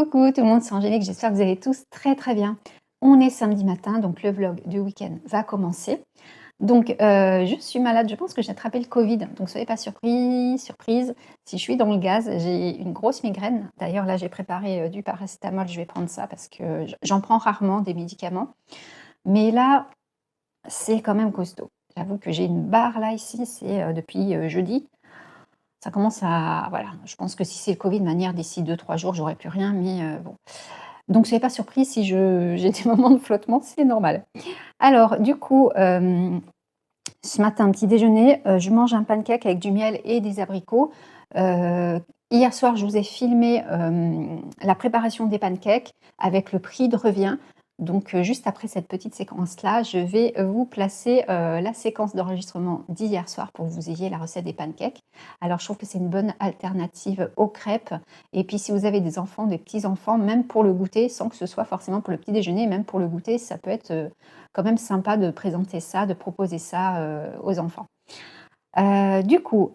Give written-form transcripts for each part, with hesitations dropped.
Coucou tout le monde, c'est Angélique, j'espère que vous allez tous très très bien. On est samedi matin, donc le vlog du week-end va commencer. Donc je suis malade, je pense que j'ai attrapé le Covid, donc soyez pas surprise. Si je suis dans le gaz, j'ai une grosse migraine. D'ailleurs là j'ai préparé du paracétamol, je vais prendre ça parce que j'en prends rarement des médicaments. Mais là, c'est quand même costaud. J'avoue que j'ai une barre là ici, c'est depuis jeudi. Ça commence à... Voilà, je pense que si c'est le Covid, de manière, d'ici 2-3 jours, j'aurai plus rien, mais bon. Donc, soyez pas surpris si j'ai des moments de flottement, c'est normal. Alors, du coup, ce matin, petit déjeuner, je mange un pancake avec du miel et des abricots. Hier soir, je vous ai filmé la préparation des pancakes avec le prix de revient. Donc, juste après cette petite séquence-là, je vais vous placer la séquence d'enregistrement d'hier soir pour que vous ayez la recette des pancakes. Alors, je trouve que c'est une bonne alternative aux crêpes. Et puis, si vous avez des enfants, des petits-enfants, même pour le goûter, sans que ce soit forcément pour le petit déjeuner, même pour le goûter, ça peut être quand même sympa de présenter ça, de proposer ça aux enfants. Du coup,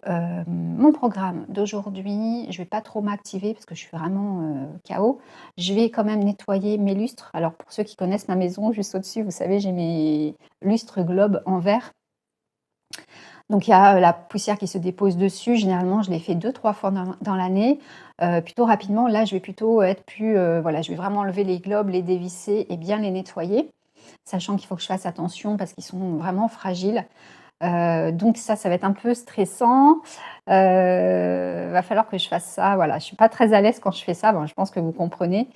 mon programme d'aujourd'hui, je ne vais pas trop m'activer parce que je suis vraiment KO. Je vais quand même nettoyer mes lustres. Alors pour ceux qui connaissent ma maison, juste au-dessus, vous savez, j'ai mes lustres globes en verre. Donc il y a la poussière qui se dépose dessus. Généralement, je les fais 2-3 fois dans l'année, plutôt rapidement. Là, je vais plutôt être plus... voilà, je vais vraiment enlever les globes, les dévisser et bien les nettoyer, sachant qu'il faut que je fasse attention parce qu'ils sont vraiment fragiles. Donc ça va être un peu stressant. Va falloir que je fasse ça. Voilà, je ne suis pas très à l'aise quand je fais ça. Bon, je pense que vous comprenez.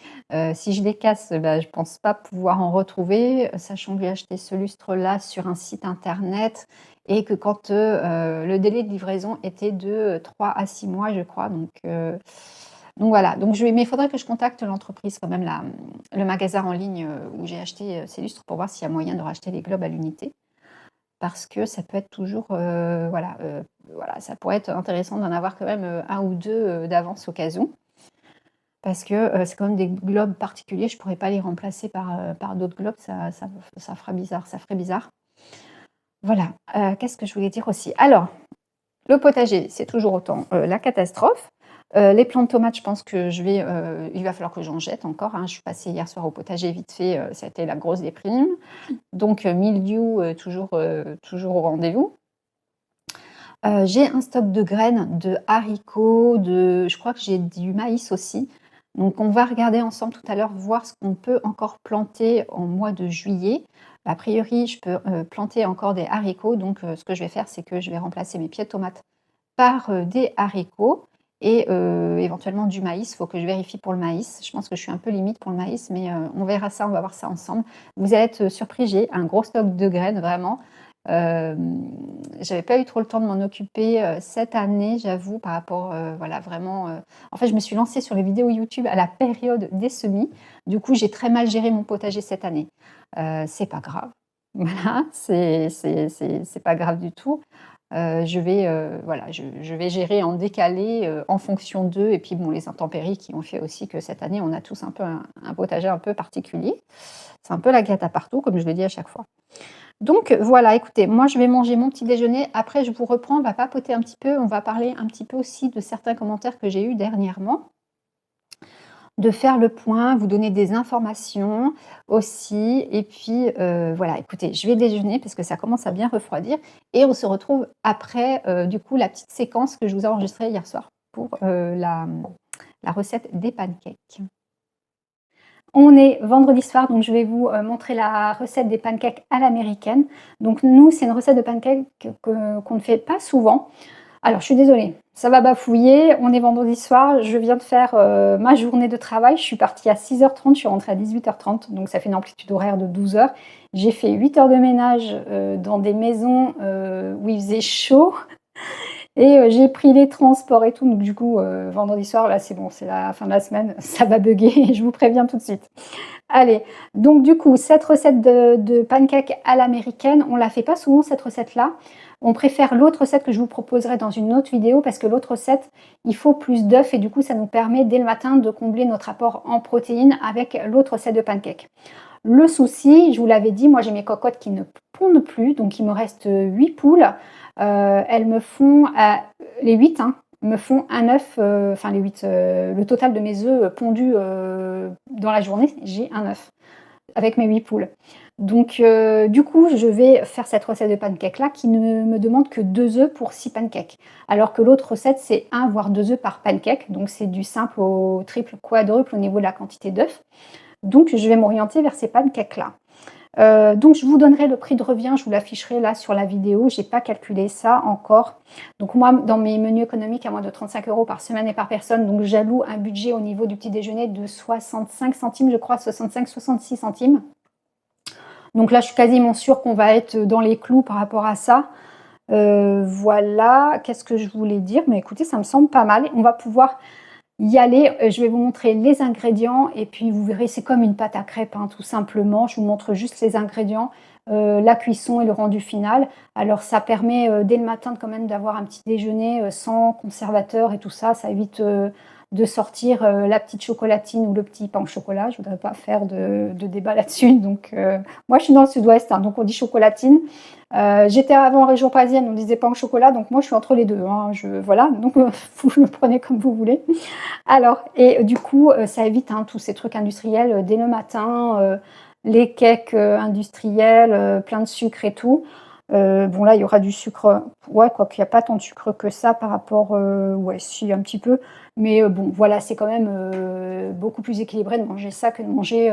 Si je les casse, je ne pense pas pouvoir en retrouver, sachant que j'ai acheté ce lustre-là sur un site internet et que quand le délai de livraison était de 3 à 6 mois, je crois. Donc voilà, mais il faudrait que je contacte l'entreprise quand même, le magasin en ligne où j'ai acheté ces lustres pour voir s'il y a moyen de racheter les globes à l'unité. Parce que ça peut être toujours, voilà, ça pourrait être intéressant d'en avoir quand même un ou deux d'avance au cas où. Parce que c'est quand même des globes particuliers, je ne pourrais pas les remplacer par d'autres globes, ça ferait bizarre. Voilà, qu'est-ce que je voulais dire aussi? Alors, le potager, c'est toujours autant la catastrophe. Les plants de tomates, je pense que il va falloir que j'en jette encore. Je suis passée hier soir au potager vite fait, ça a été la grosse déprime. Donc mildiou, toujours au rendez-vous. J'ai un stock de graines, de haricots, je crois que j'ai du maïs aussi. Donc on va regarder ensemble tout à l'heure, voir ce qu'on peut encore planter en mois de juillet. A priori, je peux planter encore des haricots. Donc ce que je vais faire, c'est que je vais remplacer mes pieds de tomates par des haricots et éventuellement du maïs. Il faut que je vérifie pour le maïs. Je pense que je suis un peu limite pour le maïs, mais on verra ça, on va voir ça ensemble. Vous allez être surpris, j'ai un gros stock de graines, vraiment. J'avais pas eu trop le temps de m'en occuper cette année, j'avoue, par rapport, voilà, vraiment. En fait, je me suis lancée sur les vidéos YouTube à la période des semis. Du coup, j'ai très mal géré mon potager cette année. C'est pas grave. Voilà, c'est pas grave du tout. Voilà, je vais gérer en décalé en fonction d'eux et puis bon, les intempéries qui ont fait aussi que cette année, on a tous un peu un potager un peu particulier. C'est un peu la cata partout, comme je le dis à chaque fois. Donc voilà, écoutez, moi je vais manger mon petit déjeuner. Après, je vous reprends, on va papoter un petit peu. On va parler un petit peu aussi de certains commentaires que j'ai eus dernièrement. De faire le point, vous donner des informations aussi. Et puis voilà, écoutez, je vais déjeuner parce que ça commence à bien refroidir. Et on se retrouve après, du coup, la petite séquence que je vous ai enregistrée hier soir pour la recette des pancakes. On est vendredi soir, donc je vais vous montrer la recette des pancakes à l'américaine. Donc nous, c'est une recette de pancakes qu'on ne fait pas souvent. Alors, je suis désolée, ça va bafouiller. On est vendredi soir, je viens de faire ma journée de travail. Je suis partie à 6h30, je suis rentrée à 18h30, donc ça fait une amplitude horaire de 12 heures. J'ai fait 8 heures de ménage dans des maisons où il faisait chaud. Et j'ai pris les transports et tout, donc du coup, vendredi soir, là c'est bon, c'est la fin de la semaine, ça va bugger, je vous préviens tout de suite. Allez, donc du coup, cette recette de pancakes à l'américaine, on la fait pas souvent cette recette-là. On préfère l'autre recette que je vous proposerai dans une autre vidéo parce que l'autre recette, il faut plus d'œufs et du coup, ça nous permet dès le matin de combler notre apport en protéines avec l'autre recette de pancakes. Le souci, je vous l'avais dit, moi j'ai mes cocottes qui ne pondent plus, donc il me reste 8 poules. Elles me font les 8, hein, me font un œuf, enfin les 8, le total de mes œufs pondus dans la journée, j'ai un œuf avec mes 8 poules. Donc du coup, je vais faire cette recette de pancakes là qui ne me demande que 2 œufs pour 6 pancakes. Alors que l'autre recette, c'est 1 voire 2 œufs par pancake. Donc c'est du simple au triple, quadruple au niveau de la quantité d'œufs. Donc je vais m'orienter vers ces pancakes là. Donc je vous donnerai le prix de revient, je vous l'afficherai là sur la vidéo, j'ai pas calculé ça encore. Donc moi, dans mes menus économiques à moins de 35 € par semaine et par personne, donc j'alloue un budget au niveau du petit déjeuner de 65 centimes, je crois, 65-66 centimes. Donc là, je suis quasiment sûre qu'on va être dans les clous par rapport à ça. Voilà, qu'est-ce que je voulais dire? Mais écoutez, ça me semble pas mal. On va pouvoir y aller. Je vais vous montrer les ingrédients et puis vous verrez, c'est comme une pâte à crêpes, hein, tout simplement. Je vous montre juste les ingrédients, la cuisson et le rendu final. Alors ça permet dès le matin quand même d'avoir un petit déjeuner sans conservateur et tout ça. Ça évite de sortir la petite chocolatine ou le petit pain au chocolat. Je ne voudrais pas faire de débat là-dessus. Donc moi je suis dans le sud-ouest, hein, donc on dit chocolatine. J'étais avant en région parisienne, on disait pain au chocolat, donc moi je suis entre les deux, hein, voilà, donc vous le prenez comme vous voulez. Alors, et du coup, ça évite hein, tous ces trucs industriels dès le matin, les cakes industriels, plein de sucre et tout. Bon là, il y aura du sucre, ouais, quoique il n'y a pas tant de sucre que ça par rapport, ouais, si, un petit peu. Mais bon, voilà, c'est quand même beaucoup plus équilibré de manger ça que de manger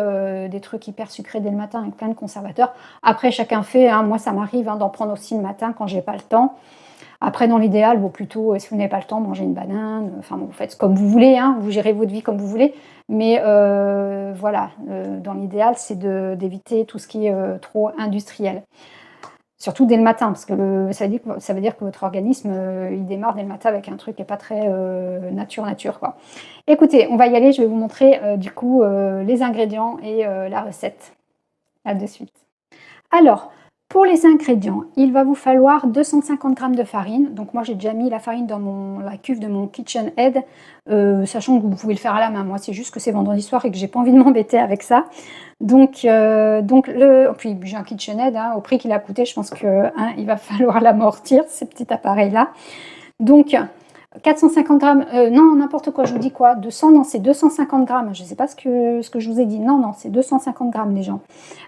des trucs hyper sucrés dès le matin avec plein de conservateurs. Après, chacun fait, hein, moi ça m'arrive hein, d'en prendre aussi le matin quand j'ai pas le temps. Après, dans l'idéal, bon, plutôt, si vous n'avez pas le temps, mangez une banane. Enfin, bon, vous faites comme vous voulez, hein, vous gérez votre vie comme vous voulez. Mais voilà, dans l'idéal, c'est d'éviter tout ce qui est trop industriel. Surtout dès le matin, parce que ça veut dire que votre organisme, il démarre dès le matin avec un truc qui n'est pas très nature, quoi. Écoutez, on va y aller. Je vais vous montrer, du coup, les ingrédients et la recette. À de suite. Alors, pour les ingrédients, il va vous falloir 250 g de farine. Donc moi, j'ai déjà mis la farine dans la cuve de mon KitchenAid, sachant que vous pouvez le faire à la main. Moi, c'est juste que c'est vendredi soir et que j'ai pas envie de m'embêter avec ça. Donc puis j'ai un KitchenAid, hein, au prix qu'il a coûté, je pense qu'il hein, va falloir l'amortir, ce petit appareil-là. Donc, 450 grammes, non, n'importe quoi, je vous dis quoi, 200, non, c'est 250 grammes, je ne sais pas ce que je vous ai dit, non, c'est 250 grammes les gens.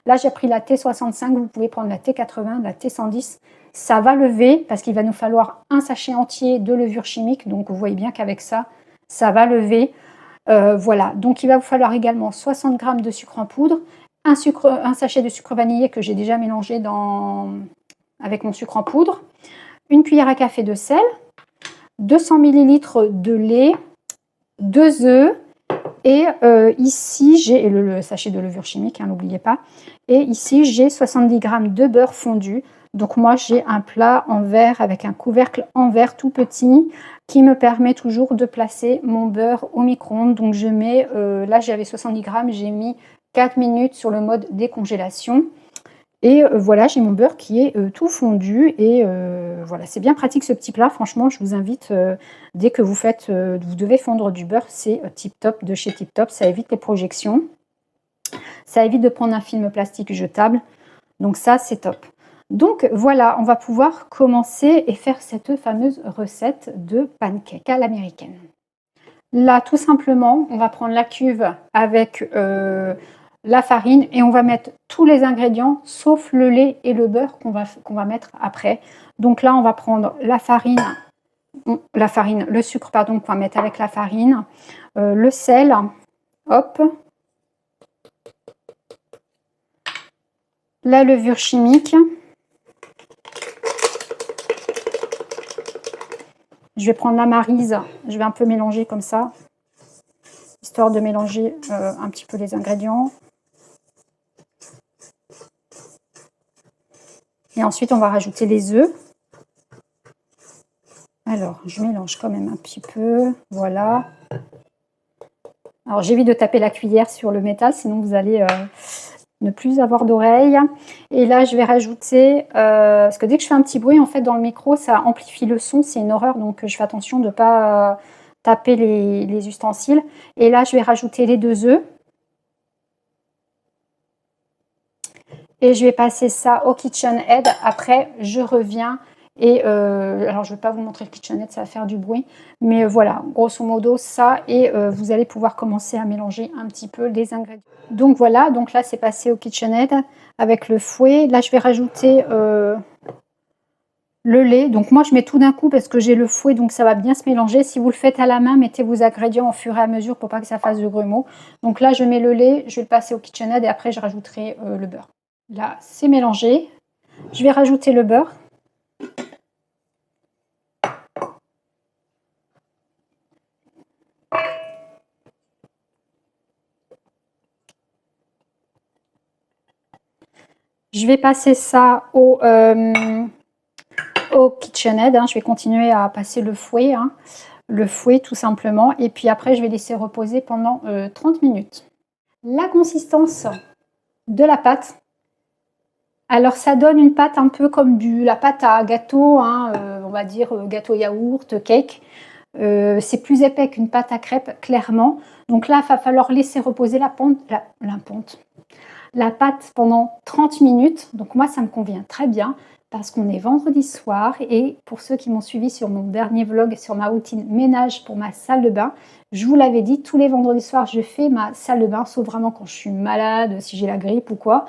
Là, j'ai pris la T65, vous pouvez prendre la T80, la T110, ça va lever parce qu'il va nous falloir un sachet entier de levure chimique, donc vous voyez bien qu'avec ça, ça va lever. Voilà, donc il va vous falloir également 60 grammes de sucre en poudre, un sachet de sucre vanillé que j'ai déjà mélangé avec mon sucre en poudre, une cuillère à café de sel, 200 ml de lait, 2 œufs et ici j'ai le sachet de levure chimique, hein, n'oubliez pas. Et ici j'ai 70 g de beurre fondu. Donc moi j'ai un plat en verre avec un couvercle en verre tout petit qui me permet toujours de placer mon beurre au micro-ondes. Donc je mets, là j'avais 70 g, j'ai mis 4 minutes sur le mode décongélation. Et voilà, j'ai mon beurre qui est tout fondu et voilà, c'est bien pratique ce petit plat. Franchement, je vous invite, dès que vous devez fondre du beurre, c'est Tip Top de chez Tip Top. Ça évite les projections. Ça évite de prendre un film plastique jetable. Donc ça, c'est top. Donc voilà, on va pouvoir commencer et faire cette fameuse recette de pancake à l'américaine. Là, tout simplement, on va prendre la cuve avec la farine et on va mettre tous les ingrédients sauf le lait et le beurre qu'on va mettre après. Donc là, on va prendre le sucre pardon, qu'on va mettre avec la farine, le sel, hop, la levure chimique. Je vais prendre la maryse, je vais un peu mélanger comme ça, histoire de mélanger un petit peu les ingrédients. Et ensuite, on va rajouter les œufs. Alors, je mélange quand même un petit peu, voilà. Alors, j'évite de taper la cuillère sur le métal, sinon vous allez ne plus avoir d'oreilles. Et là, je vais rajouter, parce que dès que je fais un petit bruit, en fait, dans le micro, ça amplifie le son, c'est une horreur, donc je fais attention de ne pas taper les ustensiles. Et là, je vais rajouter les 2 œufs. Et je vais passer ça au KitchenAid. Après, je reviens Et alors je ne vais pas vous montrer le kitchenette, ça va faire du bruit, mais voilà, grosso modo ça, et vous allez pouvoir commencer à mélanger un petit peu les ingrédients. Donc voilà, donc là c'est passé au kitchenette avec le fouet. Là je vais rajouter le lait. Donc moi je mets tout d'un coup parce que j'ai le fouet, donc ça va bien se mélanger. Si vous le faites à la main, mettez vos ingrédients au fur et à mesure pour pas que ça fasse de grumeaux. Donc là je mets le lait, je vais le passer au KitchenAid et après je rajouterai le beurre. Là c'est mélangé. Je vais rajouter le beurre. Je vais passer ça au KitchenAid. Je vais continuer à passer le fouet. Le fouet tout simplement. Et puis après, je vais laisser reposer pendant 30 minutes. La consistance de la pâte. Alors, ça donne une pâte un peu comme la pâte à gâteau, on va dire gâteau yaourt, cake. C'est plus épais qu'une pâte à crêpes, clairement. Donc là, il va falloir laisser reposer la pâte pendant 30 minutes. Donc moi, ça me convient très bien parce qu'on est vendredi soir. Et pour ceux qui m'ont suivi sur mon dernier vlog sur ma routine ménage pour ma salle de bain, je vous l'avais dit, tous les vendredis soirs, je fais ma salle de bain, sauf vraiment quand je suis malade, si j'ai la grippe ou quoi.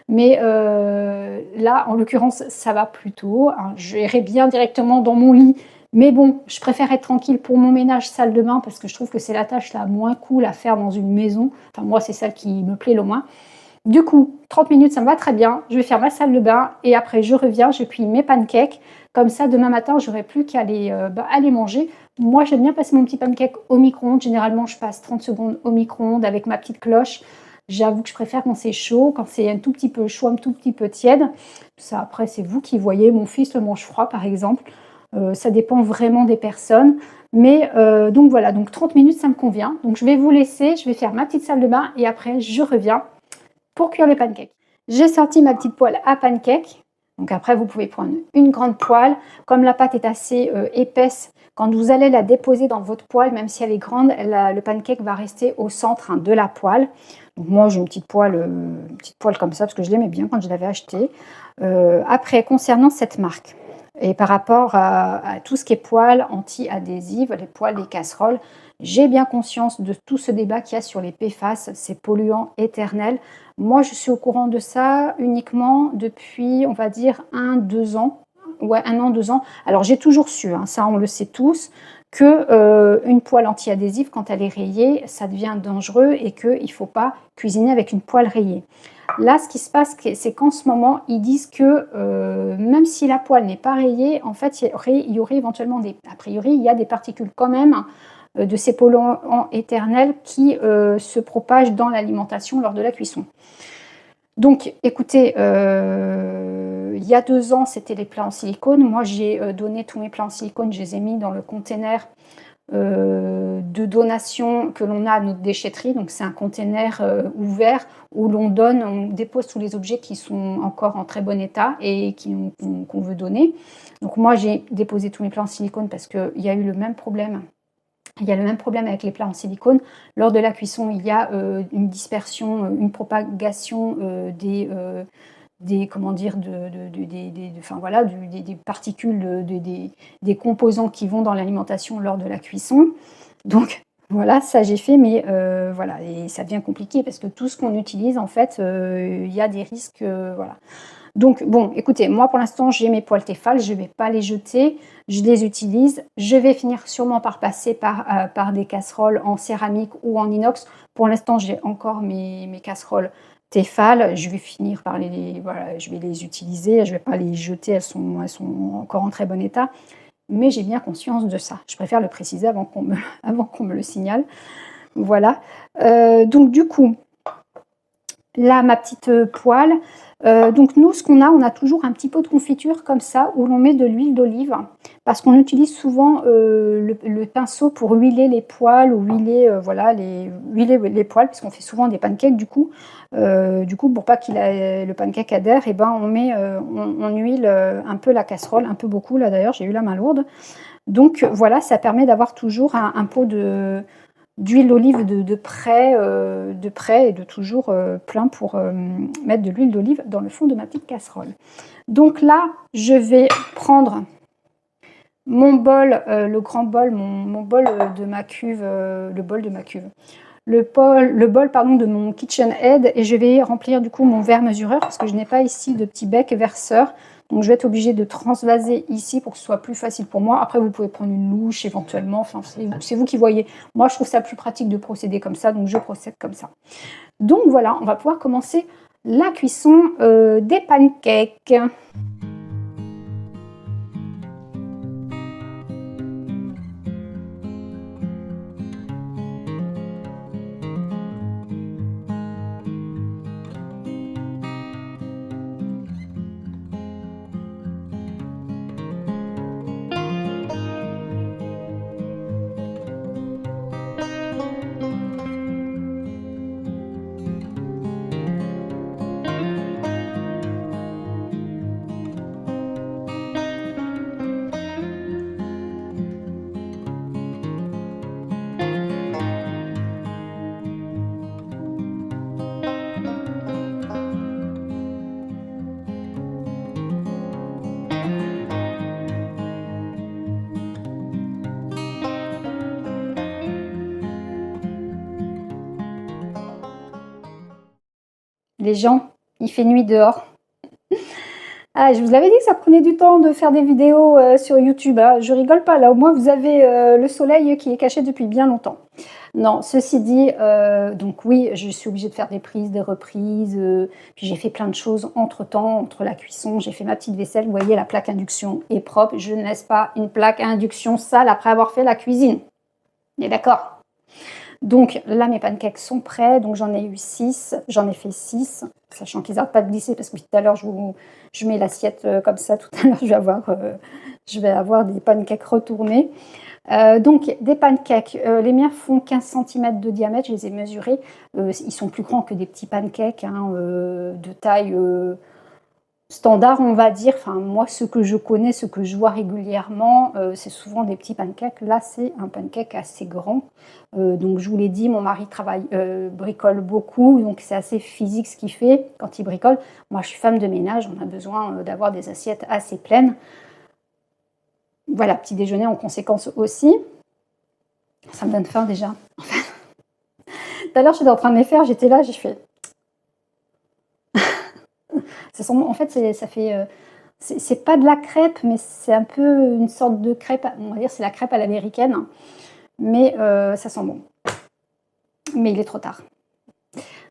Mais là, en l'occurrence, ça va plutôt. Je irai bien directement dans mon lit. Mais bon, je préfère être tranquille pour mon ménage salle de bain parce que je trouve que c'est la tâche la moins cool à faire dans une maison. Enfin, moi, c'est celle qui me plaît le moins. Du coup, 30 minutes, ça me va très bien. Je vais faire ma salle de bain et après, je reviens, je cuis mes pancakes. Comme ça, demain matin, j'aurai plus qu'à aller manger. Moi, j'aime bien passer mon petit pancake au micro-ondes. Généralement, je passe 30 secondes au micro-ondes avec ma petite cloche. J'avoue que je préfère quand c'est chaud, quand c'est un tout petit peu chaud, un tout petit peu tiède. Ça, après, c'est vous qui voyez. Mon fils le mange froid, par exemple. Ça dépend vraiment des personnes. Mais donc voilà, donc 30 minutes, ça me convient. Donc je vais vous laisser, je vais faire ma petite salle de bain et après, je reviens pour cuire les pancakes. J'ai sorti ma petite poêle à pancakes. Donc après, vous pouvez prendre une grande poêle. Comme la pâte est assez épaisse, quand vous allez la déposer dans votre poêle, même si elle est grande, le pancake va rester au centre de la poêle. Donc moi, j'ai une petite poêle comme ça parce que je l'aimais bien quand je l'avais achetée. Après, concernant cette marque, et par rapport à tout ce qui est poêle anti-adhésive, les poêles, les casseroles, j'ai bien conscience de tout ce débat qu'il y a sur les PFAS, ces polluants éternels. Moi, je suis au courant de ça uniquement depuis, on va dire, 1-2 ans. Ouais, 1 an, 2 ans. Alors, j'ai toujours su, ça on le sait tous, que une poêle anti-adhésive, quand elle est rayée, ça devient dangereux et qu'il ne faut pas cuisiner avec une poêle rayée. Là, ce qui se passe, c'est qu'en ce moment, ils disent que même si la poêle n'est pas rayée, en fait, il y aurait éventuellement a priori, il y a des particules quand même de ces polluants éternels qui se propagent dans l'alimentation lors de la cuisson. Donc, écoutez, il y a 2 ans, c'était les plats en silicone. Moi, j'ai donné tous mes plats en silicone, je les ai mis dans le container de donation que l'on a à notre déchetterie. Donc, c'est un container ouvert où on dépose tous les objets qui sont encore en très bon état et qu'on veut donner. Donc, moi, j'ai déposé tous mes plats en silicone parce qu'il y a eu le même problème. Il y a le même problème avec les plats en silicone. Lors de la cuisson, il y a une dispersion, une propagation des particules, des composants qui vont dans l'alimentation lors de la cuisson. Donc voilà, ça j'ai fait, mais voilà, et ça devient compliqué parce que tout ce qu'on utilise, en fait, il y a des risques, voilà. Donc bon, écoutez, moi pour l'instant j'ai mes poêles Tefal, je ne vais pas les jeter, je les utilise. Je vais finir sûrement par passer par des casseroles en céramique ou en inox. Pour l'instant j'ai encore mes casseroles Tefal, je vais finir par je vais les utiliser, je ne vais pas les jeter, elles sont encore en très bon état. Mais j'ai bien conscience de ça. Je préfère le préciser avant qu'on me le signale. Voilà. Donc du coup, là ma petite poêle. Donc nous, ce qu'on a, on a toujours un petit pot de confiture comme ça où l'on met de l'huile d'olive parce qu'on utilise souvent le pinceau pour huiler les poêles ou huiler les poêles puisqu'on fait souvent des pancakes du coup. Pour pas que le pancake adhère, on huile un peu la casserole, un peu beaucoup là d'ailleurs, j'ai eu la main lourde. Donc voilà, ça permet d'avoir toujours un pot d'huile d'olive de près et de toujours plein pour mettre de l'huile d'olive dans le fond de ma petite casserole. Donc là, je vais prendre mon bol, le grand bol, mon bol de ma cuve, le bol de ma cuve. Le bol pardon, de mon KitchenAid, et je vais remplir du coup mon verre mesureur parce que je n'ai pas ici de petit bec verseur. Donc je vais être obligée de transvaser ici pour que ce soit plus facile pour moi. Après vous pouvez prendre une louche éventuellement, enfin c'est vous qui voyez. Moi je trouve ça plus pratique de procéder comme ça, donc je procède comme ça. Donc voilà, on va pouvoir commencer la cuisson des pancakes. Les gens, il fait nuit dehors. Ah, je vous avais dit que ça prenait du temps de faire des vidéos sur YouTube. Hein. Je rigole pas, là au moins vous avez le soleil qui est caché depuis bien longtemps. Non, ceci dit, donc oui, je suis obligée de faire des prises, des reprises, puis j'ai fait plein de choses entre-temps, entre la cuisson, j'ai fait ma petite vaisselle. Vous voyez, la plaque induction est propre. Je ne laisse pas une plaque à induction sale après avoir fait la cuisine. On est d'accord? Donc là, mes pancakes sont prêts. Donc j'en ai eu 6. J'en ai fait 6, sachant qu'ils n'arrêtent pas de glisser parce que tout à l'heure, je mets l'assiette comme ça. Tout à l'heure, je vais avoir des pancakes retournés. Donc des pancakes, les miens font 15 cm de diamètre, je les ai mesurés. Ils sont plus grands que des petits pancakes hein, de taille standard, on va dire. Enfin, moi, ce que je connais, ce que je vois régulièrement, c'est souvent des petits pancakes. Là, c'est un pancake assez grand. Donc, je vous l'ai dit, mon mari bricole beaucoup, donc c'est assez physique ce qu'il fait quand il bricole. Moi, je suis femme de ménage, on a besoin d'avoir des assiettes assez pleines. Voilà, petit déjeuner en conséquence aussi. Ça me donne faim déjà. Tout à l'heure, j'étais en train de les faire, j'étais là, j'ai fait. En fait, ça fait. C'est pas de la crêpe, mais c'est un peu une sorte de crêpe. On va dire c'est la crêpe à l'américaine, mais ça sent bon. Mais il est trop tard.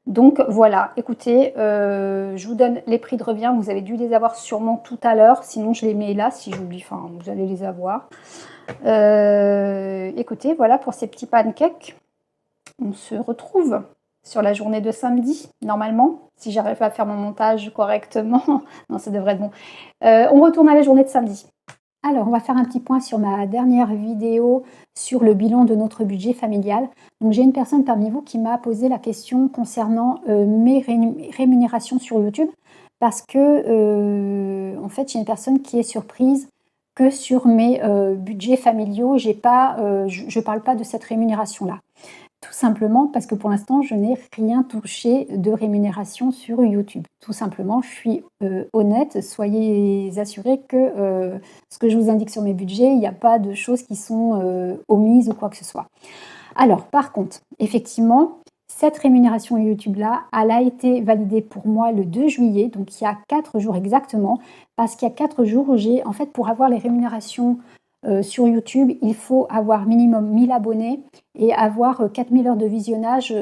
Donc voilà, écoutez, je vous donne les prix de revient. Vous avez dû les avoir sûrement tout à l'heure, sinon je les mets là. Si j'oublie, enfin, vous allez les avoir. Écoutez, voilà pour ces petits pancakes. On se retrouve sur la journée de samedi, normalement, si j'arrive à faire mon montage correctement. Non, ça devrait être bon. On retourne à la journée de samedi. Alors, on va faire un petit point sur ma dernière vidéo sur le bilan de notre budget familial. Donc, j'ai une personne parmi vous qui m'a posé la question concernant mes rémunérations sur YouTube parce que, en fait, j'ai une personne qui est surprise que sur mes budgets familiaux, je ne parle pas de cette rémunération-là. Tout simplement parce que pour l'instant, je n'ai rien touché de rémunération sur YouTube. Tout simplement, je suis honnête. Soyez assurés que ce que je vous indique sur mes budgets, il n'y a pas de choses qui sont omises ou quoi que ce soit. Alors, par contre, effectivement, cette rémunération YouTube-là, elle a été validée pour moi le 2 juillet, donc il y a 4 jours exactement, parce qu'il y a 4 jours, en fait, pour avoir les rémunérations sur YouTube, il faut avoir minimum 1000 abonnés et avoir 4000 heures de visionnage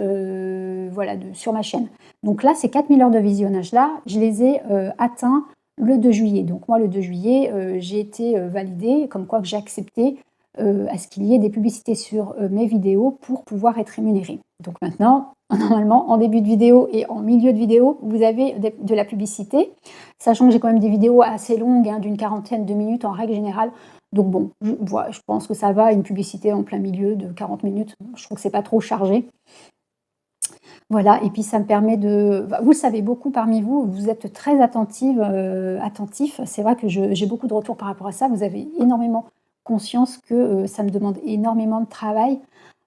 voilà, sur ma chaîne. Donc là, ces 4000 heures de visionnage-là, je les ai atteints le 2 juillet. Donc moi, le 2 juillet, j'ai été validée, comme quoi que j'ai accepté à ce qu'il y ait des publicités sur mes vidéos pour pouvoir être rémunérée. Donc maintenant, normalement, en début de vidéo et en milieu de vidéo, vous avez de la publicité, sachant que j'ai quand même des vidéos assez longues, hein, d'une quarantaine de minutes en règle générale. Donc bon, je pense que ça va, une publicité en plein milieu de 40 minutes, je trouve que c'est pas trop chargé. Voilà, et puis ça me permet de... Vous le savez, beaucoup parmi vous, vous êtes très attentifs. C'est vrai que j'ai beaucoup de retours par rapport à ça. Vous avez énormément conscience que ça me demande énormément de travail.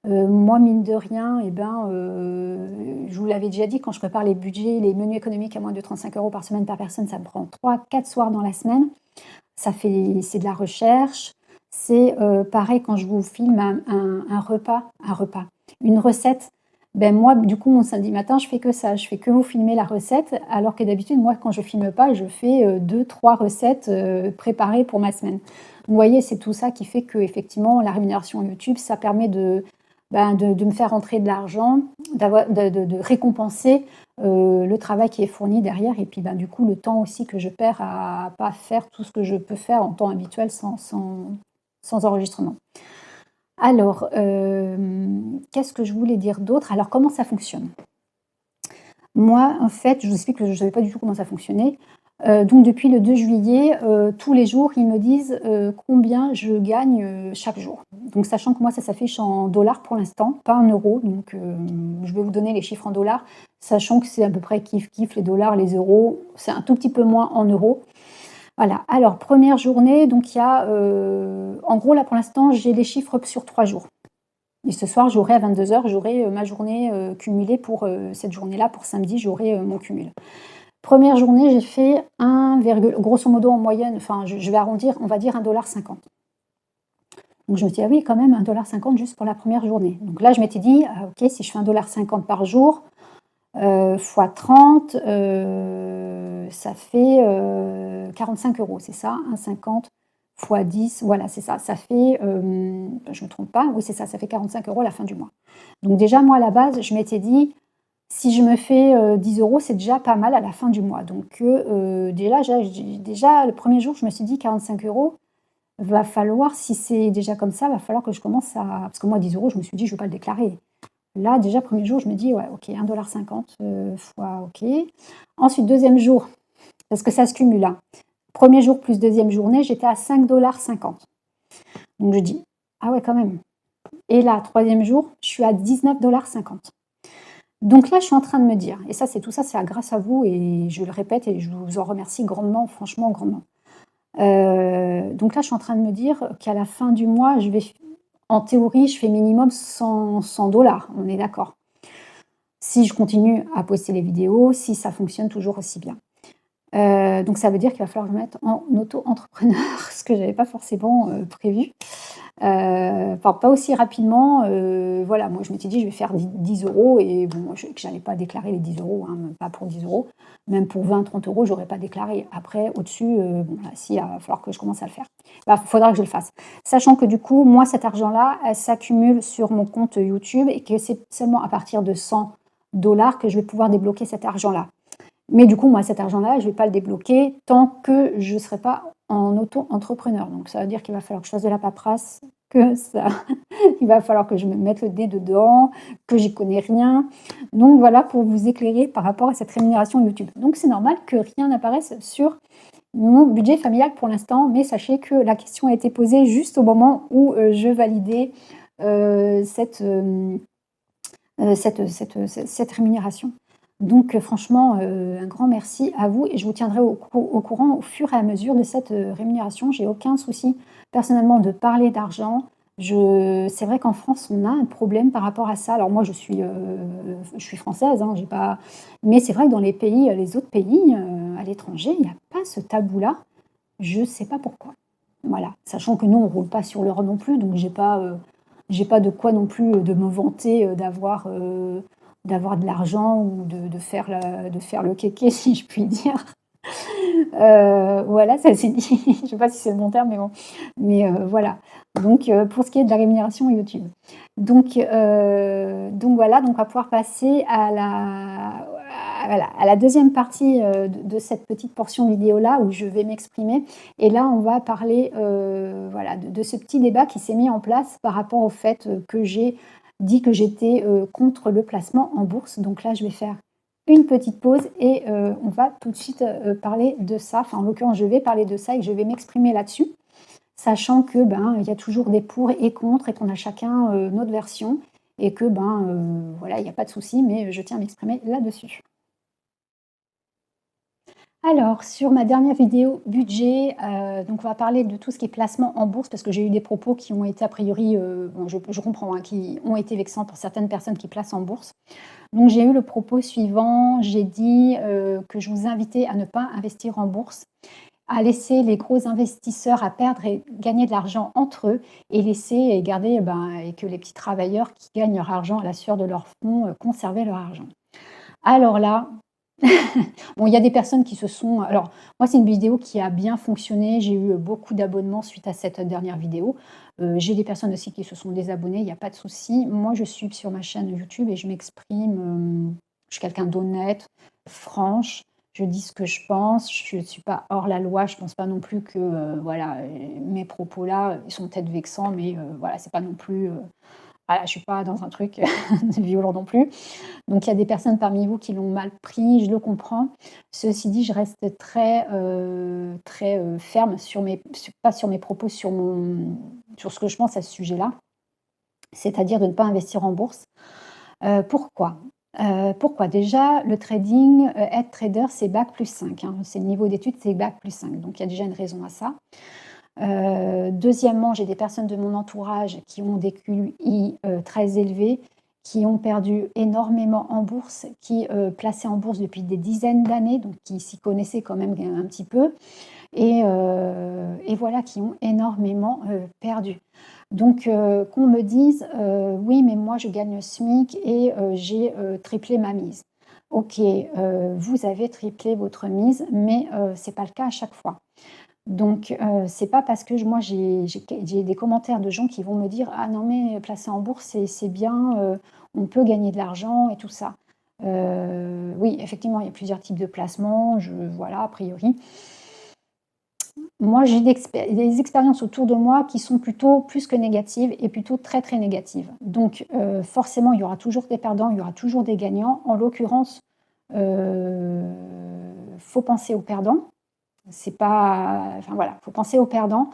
Moi, mine de rien, et ben, je vous l'avais déjà dit, quand je prépare les budgets, les menus économiques à moins de 35 € par semaine par personne, ça me prend 3-4 soirs dans la semaine. C'est de la recherche. C'est, pareil quand je vous filme un repas, une recette, ben, moi, du coup, mon samedi matin, je fais que ça. Je fais que vous filmer la recette, alors que d'habitude, moi, quand je filme pas, je fais, 2-3 recettes, préparées pour ma semaine. Vous voyez, c'est tout ça qui fait qu'effectivement, la rémunération YouTube, ça permet de me faire rentrer de l'argent, de récompenser, le travail qui est fourni derrière et puis, ben, du coup, le temps aussi que je perds à pas faire tout ce que je peux faire en temps habituel sans enregistrement. Alors, qu'est-ce que je voulais dire d'autre? Alors, comment ça fonctionne? Moi, en fait, je vous explique que je ne savais pas du tout comment ça fonctionnait. Donc depuis le 2 juillet, tous les jours, ils me disent, combien je gagne, chaque jour. Donc sachant que moi, ça s'affiche en dollars pour l'instant, pas en euros. Donc je vais vous donner les chiffres en dollars, sachant que c'est à peu près kiff-kiff les dollars, les euros, c'est un tout petit peu moins en euros. Voilà, alors première journée, donc il y a, en gros là pour l'instant, j'ai les chiffres sur 3 jours. Et ce soir, j'aurai à 22 h, j'aurai, ma journée, cumulée pour, cette journée-là, pour samedi, j'aurai, mon cumul. Première journée, j'ai fait grosso modo en moyenne, enfin je vais arrondir, on va dire 1,50 $. Donc je me suis dit: «Ah oui quand même 1,50 $ juste pour la première journée». Donc là je m'étais dit: «Ah OK, si je fais 1,50 $ par jour, fois 30, ça fait, 45 €, c'est ça? 1,50 fois 10, voilà c'est ça. Ça fait, je me trompe pas, oui c'est ça, ça fait 45 € à la fin du mois. Donc déjà moi à la base, je m'étais dit: si je me fais, 10 €, c'est déjà pas mal à la fin du mois. Donc déjà le premier jour, je me suis dit: 45 €, va falloir, si c'est déjà comme ça, va falloir que je commence à, parce que moi 10 €, je me suis dit: «Je ne vais pas le déclarer». Là, déjà premier jour, je me dis: «Ouais, OK, 1,50 $, fois OK». Ensuite deuxième jour, parce que ça se cumule, hein. 1er jour plus deuxième journée, j'étais à 5,50 $. Donc je dis: «Ah ouais, quand même». Et là, troisième jour, je suis à 19,50 $. Donc là, je suis en train de me dire, et ça, c'est tout ça, c'est grâce à vous et je le répète et je vous en remercie grandement, franchement grandement. Donc là, je suis en train de me dire qu'à la fin du mois, en théorie, je fais minimum 100 $, on est d'accord. Si je continue à poster les vidéos, si ça fonctionne toujours aussi bien. Donc ça veut dire qu'il va falloir que je me mette en auto-entrepreneur, ce que j'avais pas forcément, prévu. Enfin pas aussi rapidement, voilà, moi je m'étais dit: «Je vais faire 10 € et bon, que j'allais pas déclarer les 10 €, hein, même pas pour 10 €. Même pour 20-30 €, j'aurais pas déclaré. Après au-dessus, bon là, si, il va falloir que je commence à le faire. Bah, faudra que je le fasse. Sachant que du coup, moi cet argent-là, s'accumule sur mon compte YouTube et que c'est seulement à partir de 100 $ que je vais pouvoir débloquer cet argent-là. Mais du coup, moi, cet argent-là, je ne vais pas le débloquer tant que je ne serai pas en auto-entrepreneur. Donc ça veut dire qu'il va falloir que je fasse de la paperasse, que ça il va falloir que je me mette le nez dedans, que j'y connais rien. Donc voilà pour vous éclairer par rapport à cette rémunération YouTube. Donc c'est normal que rien n'apparaisse sur mon budget familial pour l'instant, mais sachez que la question a été posée juste au moment où, je validais, cette rémunération. Donc franchement, un grand merci à vous et je vous tiendrai au courant au fur et à mesure de cette, rémunération. J'ai aucun souci personnellement de parler d'argent. C'est vrai qu'en France, on a un problème par rapport à ça. Alors moi, je suis française, hein, j'ai pas, mais c'est vrai que dans les autres pays, à l'étranger, il n'y a pas ce tabou-là. Je ne sais pas pourquoi. Voilà, sachant que nous, on ne roule pas sur l'or non plus, donc j'ai pas de quoi non plus, de me vanter, d'avoir de l'argent ou de faire le kéké si je puis dire. Voilà, ça c'est dit. Je ne sais pas si c'est le bon terme, mais bon. Mais voilà. Donc pour ce qui est de la rémunération YouTube. Donc voilà, donc on va pouvoir passer à la deuxième partie, de cette petite portion vidéo-là où je vais m'exprimer. Et là, on va parler, voilà, de ce petit débat qui s'est mis en place par rapport au fait, que j'ai dit que j'étais, contre le placement en bourse. Donc là, je vais faire une petite pause et on va tout de suite, parler de ça. Enfin, en l'occurrence, je vais parler de ça et que je vais m'exprimer là-dessus, sachant que, ben, il y a toujours des pour et contre et qu'on a chacun, notre version et que, ben, voilà, il y a pas de souci, mais je tiens à m'exprimer là-dessus. Alors, sur ma dernière vidéo budget, donc on va parler de tout ce qui est placement en bourse parce que j'ai eu des propos qui ont été a priori, bon je comprends, hein, qui ont été vexants pour certaines personnes qui placent en bourse. Donc j'ai eu le propos suivant, j'ai dit, que je vous invitais à ne pas investir en bourse, à laisser les gros investisseurs à perdre et gagner de l'argent entre eux et laisser et garder, et que les petits travailleurs qui gagnent leur argent à la sueur de leur front, conserver leur argent. Alors là, bon, il y a des personnes qui se sont alors moi, c'est une vidéo qui a bien fonctionné. J'ai eu beaucoup d'abonnements suite à cette dernière vidéo. J'ai des personnes aussi qui se sont désabonnées, il n'y a pas de souci. Moi, je suis sur ma chaîne YouTube et je m'exprime, je suis quelqu'un d'honnête, franche, je dis ce que je pense, je ne suis pas hors la loi. Je ne pense pas non plus que, voilà, mes propos là, ils sont peut-être vexants, mais voilà, c'est pas non plus, voilà, je suis pas dans un truc violent non plus. Donc il y a des personnes parmi vous qui l'ont mal pris, je le comprends. Ceci dit, je reste très, très, ferme pas sur mes propos, sur ce que je pense à ce sujet-là, c'est-à-dire de ne pas investir en bourse. Pourquoi? Pourquoi? Déjà, le trading, être trader, c'est bac+5, hein. C'est le niveau d'études, c'est bac+5, donc il y a déjà une raison à ça. Deuxièmement, j'ai des personnes de mon entourage qui ont des QI, très élevés, qui ont perdu énormément en bourse, qui, plaçaient en bourse depuis des dizaines d'années, donc qui s'y connaissaient quand même un petit peu et voilà, qui ont énormément, perdu. Donc qu'on me dise, «Oui, mais moi je gagne SMIC et j'ai, triplé ma mise». OK, vous avez triplé votre mise, mais c'est pas le cas à chaque fois. Donc c'est pas parce que moi j'ai des commentaires de gens qui vont me dire: «Ah non mais placer en bourse c'est bien, on peut gagner de l'argent et tout ça». Oui, effectivement, il y a plusieurs types de placements, voilà, a priori. Moi, j'ai des expériences autour de moi qui sont plutôt plus que négatives et plutôt très, très négatives. Donc forcément, il y aura toujours des perdants, il y aura toujours des gagnants. En l'occurrence, heu, faut penser aux perdants. C'est pas enfin voilà, faut penser aux perdants,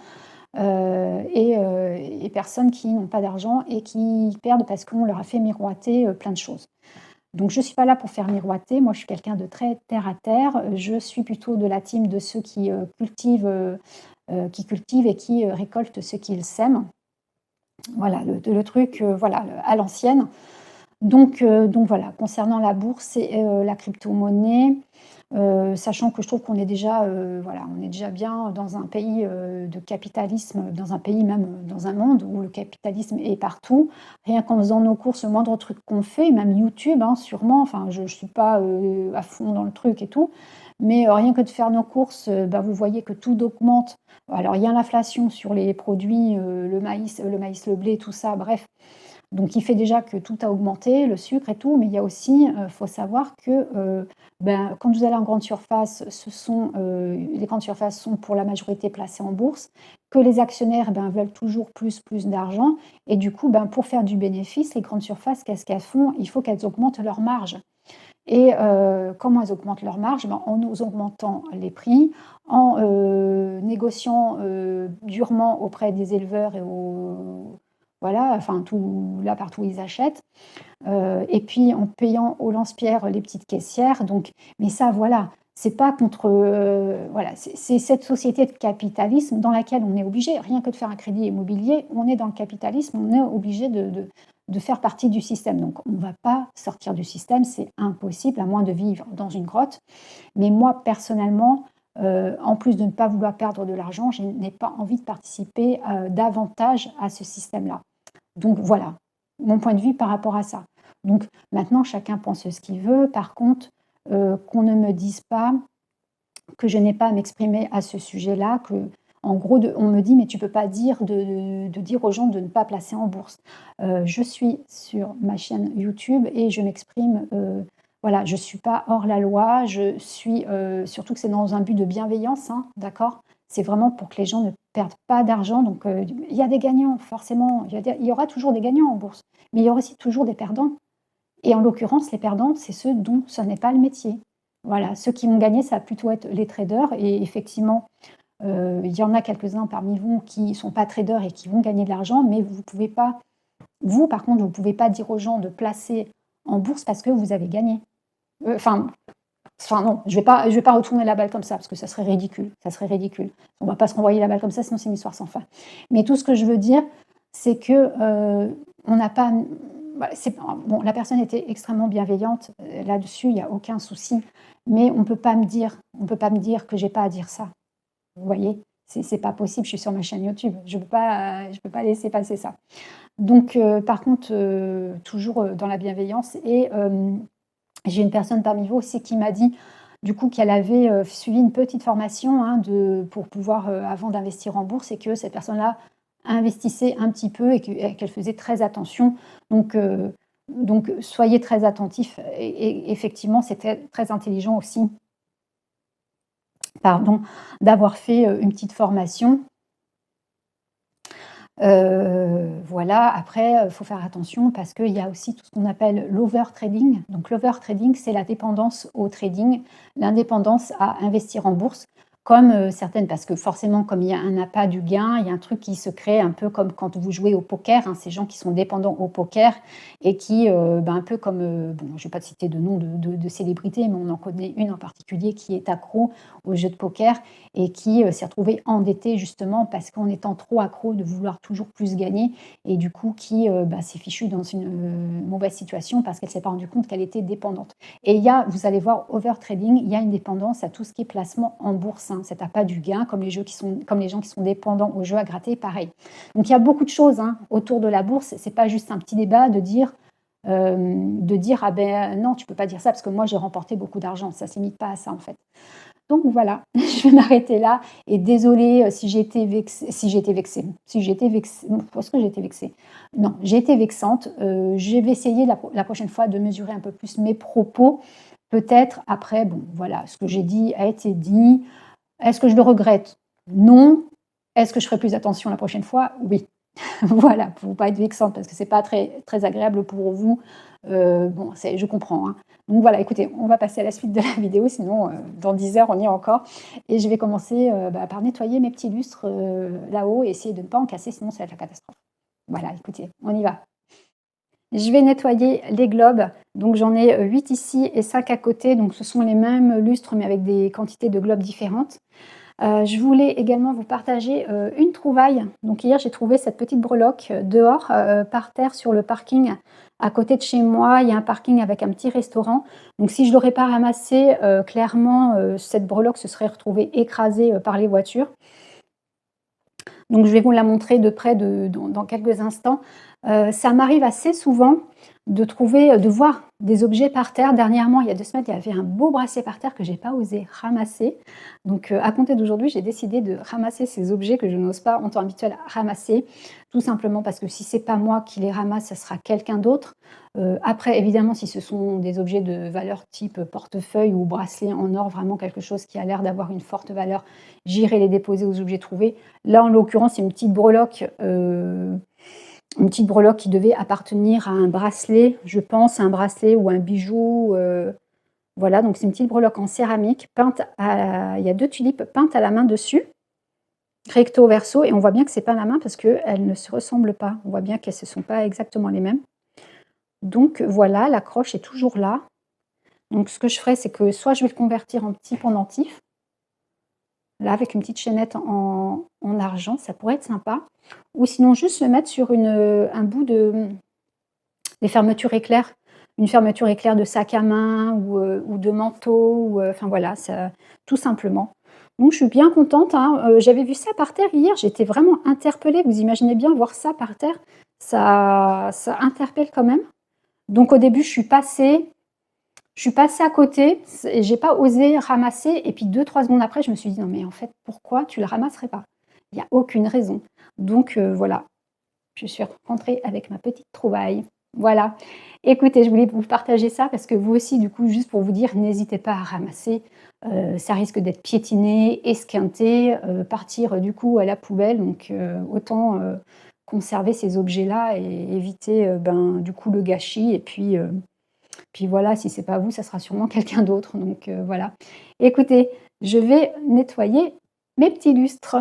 et personnes qui n'ont pas d'argent et qui perdent parce qu'on leur a fait miroiter, plein de choses. Donc je ne suis pas là pour faire miroiter, moi je suis quelqu'un de très terre à terre, je suis plutôt de la team de ceux qui cultivent et qui, récoltent ce qu'ils sèment. Voilà le truc, voilà, à l'ancienne. Donc voilà, concernant la bourse et la crypto-monnaie, sachant que je trouve qu'on est déjà, voilà, on est déjà bien dans un pays, de capitalisme, dans un pays même, dans un monde où le capitalisme est partout. Rien qu'en faisant nos courses, le moindre truc qu'on fait, même YouTube, hein, sûrement, enfin je suis pas, à fond dans le truc et tout, mais rien que de faire nos courses, vous voyez que tout augmente. Alors il y a l'inflation sur les produits, le maïs, le blé, tout ça, bref, donc il fait déjà que tout a augmenté, le sucre et tout, mais il y a aussi, faut savoir que, quand vous allez en grande surface, les grandes surfaces sont pour la majorité placées en bourse, que les actionnaires, veulent toujours plus d'argent et du coup, pour faire du bénéfice, les grandes surfaces, qu'est-ce qu'elles font? Il faut qu'elles augmentent leurs marges et comment elles augmentent leurs marges? En nous augmentant les prix, en, négociant, durement auprès des éleveurs voilà, enfin tout là, partout où ils achètent, et puis en payant au lance-pierre les petites caissières donc mais ça voilà, c'est pas contre, voilà, c'est cette société de capitalisme dans laquelle on est obligé, rien que de faire un crédit immobilier, on est dans le capitalisme, on est obligé de faire partie du système. Donc on ne va pas sortir du système, c'est impossible à moins de vivre dans une grotte. Mais moi personnellement, en plus de ne pas vouloir perdre de l'argent, je n'ai pas envie de participer, davantage à ce système-là. Donc voilà, mon point de vue par rapport à ça. Donc maintenant, chacun pense ce qu'il veut. Par contre, qu'on ne me dise pas que je n'ai pas à m'exprimer à ce sujet-là, que en gros, on me dit: «Mais tu peux pas dire de dire aux gens de ne pas placer en bourse». Je suis sur ma chaîne YouTube et je m'exprime, voilà, je ne suis pas hors la loi, je suis, surtout que c'est dans un but de bienveillance, hein, d'accord? C'est vraiment pour que les gens ne perdent pas d'argent donc il y a des gagnants forcément, il y aura toujours des gagnants en bourse, mais il y aura aussi toujours des perdants et en l'occurrence, les perdants, c'est ceux dont ce n'est pas le métier. Voilà, ceux qui vont gagner, ça va plutôt être les traders et effectivement, il y en a quelques-uns parmi vous qui ne sont pas traders et qui vont gagner de l'argent, mais vous pouvez pas vous, par contre, vous ne pouvez pas dire aux gens de placer en bourse parce que vous avez gagné. Enfin, Enfin non, je vais pas retourner la balle comme ça parce que ça serait ridicule, ça serait ridicule. On va pas se renvoyer la balle comme ça, sinon c'est une histoire sans fin. Mais tout ce que je veux dire, c'est que, on n'a pas voilà, bon, la personne était extrêmement bienveillante, là-dessus, il y a aucun souci, mais on peut pas me dire que j'ai pas à dire ça. Vous voyez? C'est pas possible, je suis sur ma chaîne YouTube, je peux pas laisser passer ça. Donc, par contre, toujours, dans la bienveillance et j'ai une personne parmi vous aussi qui m'a dit, du coup, qu'elle avait, suivi une petite formation, hein, pour pouvoir, avant d'investir en bourse et que cette personne-là investissait un petit peu et qu'elle faisait très attention. Donc, soyez très attentifs et effectivement, c'était très intelligent aussi, pardon, d'avoir fait, une petite formation. Voilà, après, faut faire attention parce qu'il y a aussi tout ce qu'on appelle l'overtrading. Donc l'overtrading, c'est la dépendance au trading, l'indépendance à investir en bourse comme, certaines parce que forcément comme il y a un appât du gain, il y a un truc qui se crée un peu comme quand vous jouez au poker, hein, ces gens qui sont dépendants au poker et qui, un peu comme, bon, je ne vais pas te citer de nom de célébrité, mais on en connaît une en particulier qui est accro au jeu de poker et qui s'est retrouvée endettée justement parce qu'en étant trop accro de vouloir toujours plus gagner et du coup qui s'est fichue dans une mauvaise situation parce qu'elle ne s'est pas rendue compte qu'elle était dépendante. Et vous allez voir, overtrading, il y a une dépendance à tout ce qui est placement en bourse, hein, cet appât du gain, comme les gens qui sont dépendants aux jeux à gratter, pareil. Donc il y a beaucoup de choses, hein, autour de la bourse, c'est pas juste un petit débat de dire ah ben non, tu peux pas dire ça parce que moi j'ai remporté beaucoup d'argent, ça ne se limite pas à ça en fait. Donc voilà, je vais m'arrêter là et désolée si j'ai été vexée, est-ce que j'ai été vexée? Non, j'ai été vexante. Je vais essayer la prochaine fois de mesurer un peu plus mes propos. Peut-être après, bon voilà, ce que j'ai dit a été dit. Est-ce que je le regrette? Non. Est-ce que je ferai plus attention la prochaine fois? Oui. Voilà, pour ne pas être vexante parce que c'est pas très, très agréable pour vous. Bon, je comprends, hein. Donc voilà, écoutez, on va passer à la suite de la vidéo, sinon dans 10 heures, on y est encore. Et je vais commencer par nettoyer mes petits lustres là-haut et essayer de ne pas en casser, sinon ça va être la catastrophe. Voilà, écoutez, on y va. Je vais nettoyer les globes. Donc j'en ai 8 ici et 5 à côté. Donc ce sont les mêmes lustres mais avec des quantités de globes différentes. Je voulais également vous partager une trouvaille. Donc hier, j'ai trouvé cette petite breloque dehors, par terre sur le parking. À côté de chez moi, il y a un parking avec un petit restaurant. Donc si je ne l'aurais pas ramassée, clairement, cette breloque se serait retrouvée écrasée par les voitures. Donc je vais vous la montrer de près dans quelques instants. Ça m'arrive assez souvent de voir des objets par terre. Dernièrement, il y a 2 semaines, il y avait un beau bracelet par terre que j'ai pas osé ramasser. Donc à compter d'aujourd'hui, j'ai décidé de ramasser ces objets que je n'ose pas en temps habituel ramasser, tout simplement parce que si c'est pas moi qui les ramasse, ça sera quelqu'un d'autre. Après évidemment, si ce sont des objets de valeur type portefeuille ou bracelet en or, vraiment quelque chose qui a l'air d'avoir une forte valeur, j'irai les déposer aux objets trouvés. Là, en l'occurrence, c'est une petite breloque qui devait appartenir à un bracelet, je pense, un bracelet ou un bijou. Voilà, donc c'est une petite breloque en céramique, il y a 2 tulipes peintes à la main dessus, recto verso, et on voit bien que c'est pas à la main parce qu'elles ne se ressemblent pas. On voit bien qu'elles ne sont pas exactement les mêmes. Donc voilà, l'accroche est toujours là. Donc ce que je ferai, c'est que soit je vais le convertir en petit pendentif, là avec une petite chaînette en argent, ça pourrait être sympa. Ou sinon juste le mettre sur un bout des fermetures éclairs, une fermeture éclair de sac à main ou de manteau, enfin voilà, ça, tout simplement. Donc je suis bien contente, hein. J'avais vu ça par terre hier, j'étais vraiment interpellée. Vous imaginez bien voir ça par terre, ça interpelle quand même. Donc au début, je suis passée à côté, j'ai pas osé ramasser et puis 2-3 secondes après, je me suis dit: «Non mais en fait, pourquoi tu le ramasserais pas?» Il y a aucune raison. Donc voilà, je suis rentrée avec ma petite trouvaille. Voilà. Écoutez, je voulais vous partager ça parce que vous aussi, du coup, juste pour vous dire, n'hésitez pas à ramasser. Ça risque d'être piétiné, esquinté, partir du coup à la poubelle. Donc autant conserver ces objets-là et éviter du coup le gâchis. Et puis voilà, si c'est pas vous, ça sera sûrement quelqu'un d'autre. Donc voilà. Écoutez, je vais nettoyer mes petits lustres.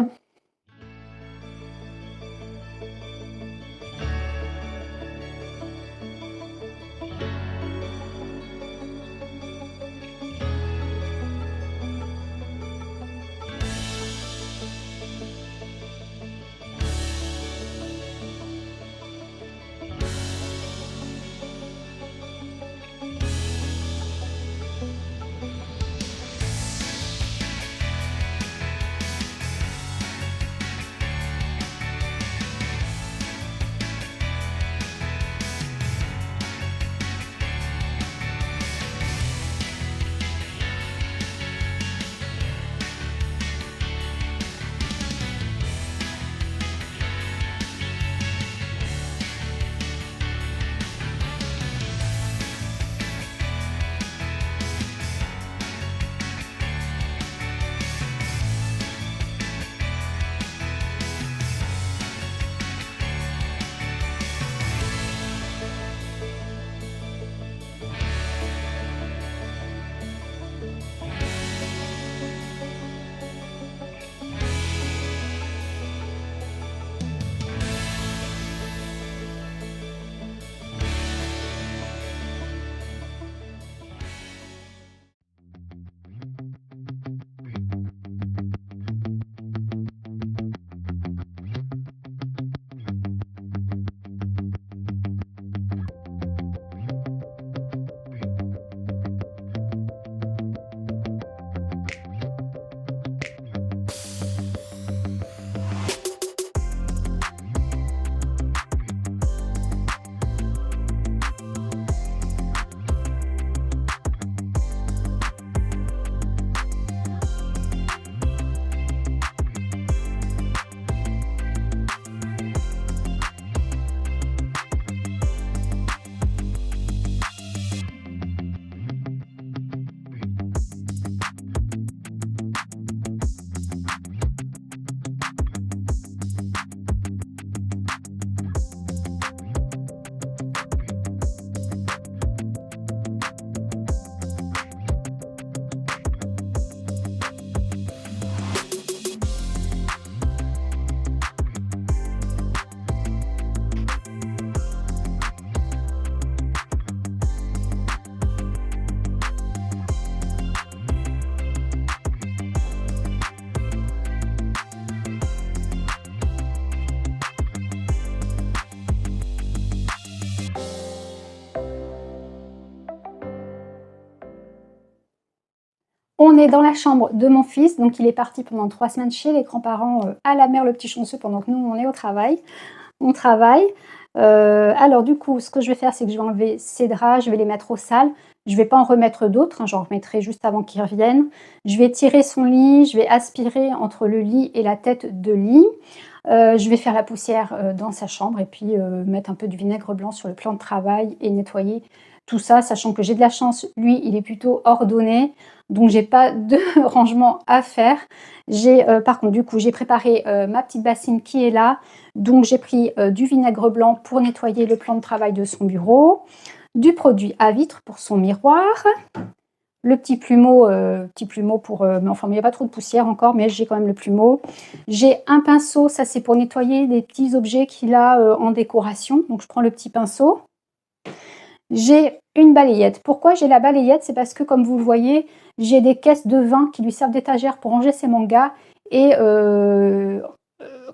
On est dans la chambre de mon fils, donc il est parti pendant 3 semaines chez les grands-parents, à la mer le petit chanceux pendant que nous on est au travail. On travaille. Alors du coup, ce que je vais faire, c'est que je vais enlever ces draps, je vais les mettre au sale. Je vais pas en remettre d'autres, hein, j'en remettrai juste avant qu'il revienne. Je vais tirer son lit, je vais aspirer entre le lit et la tête de lit. Je vais faire la poussière, dans sa chambre et puis, mettre un peu de vinaigre blanc sur le plan de travail et nettoyer tout ça, sachant que j'ai de la chance, lui, il est plutôt ordonné, donc j'ai pas de rangement à faire. Par contre, du coup, j'ai préparé, ma petite bassine qui est là, donc j'ai pris, du vinaigre blanc pour nettoyer le plan de travail de son bureau, du produit à vitre pour son miroir, le petit plumeau pour, mais enfin, il n'y a pas trop de poussière encore, mais j'ai quand même le plumeau. J'ai un pinceau, ça c'est pour nettoyer les petits objets qu'il a, en décoration, donc je prends le petit pinceau. J'ai une balayette. Pourquoi j'ai la balayette? C'est parce que, comme vous le voyez, j'ai des caisses de vin qui lui servent d'étagère pour ranger ses mangas et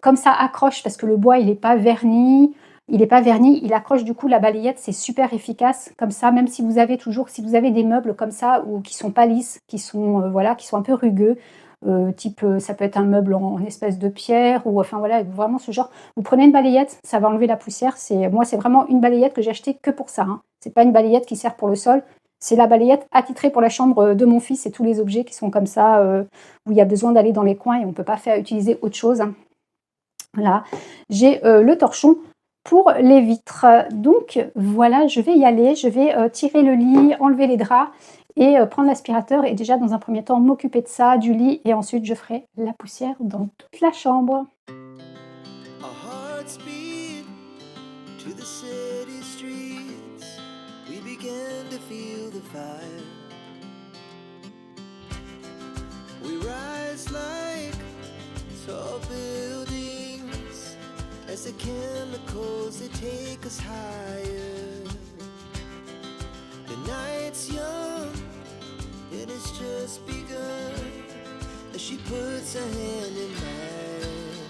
comme ça accroche parce que le bois il est pas verni, il accroche du coup la balayette, c'est super efficace comme ça, même si vous avez des meubles comme ça ou qui sont pas lisses, qui sont voilà, qui sont un peu rugueux, type ça peut être un meuble en espèce de pierre ou enfin voilà, vraiment ce genre. Vous prenez une balayette, ça va enlever la poussière. C'est vraiment une balayette que j'ai achetée que pour ça, hein. C'est pas une balayette qui sert pour le sol. C'est la balayette attitrée pour la chambre de mon fils et tous les objets qui sont comme ça, où il y a besoin d'aller dans les coins et on peut pas faire utiliser autre chose, hein. Voilà, j'ai le torchon pour les vitres. Donc voilà, je vais y aller, je vais tirer le lit, enlever les draps et prendre l'aspirateur et déjà dans un premier temps m'occuper de ça, du lit et ensuite je ferai la poussière dans toute la chambre. Our hearts beat to the city streets. We began to feel the fire. We rise like tall buildings as the chemicals they take us higher. The night's young and it's just begun as she puts her hand in mine.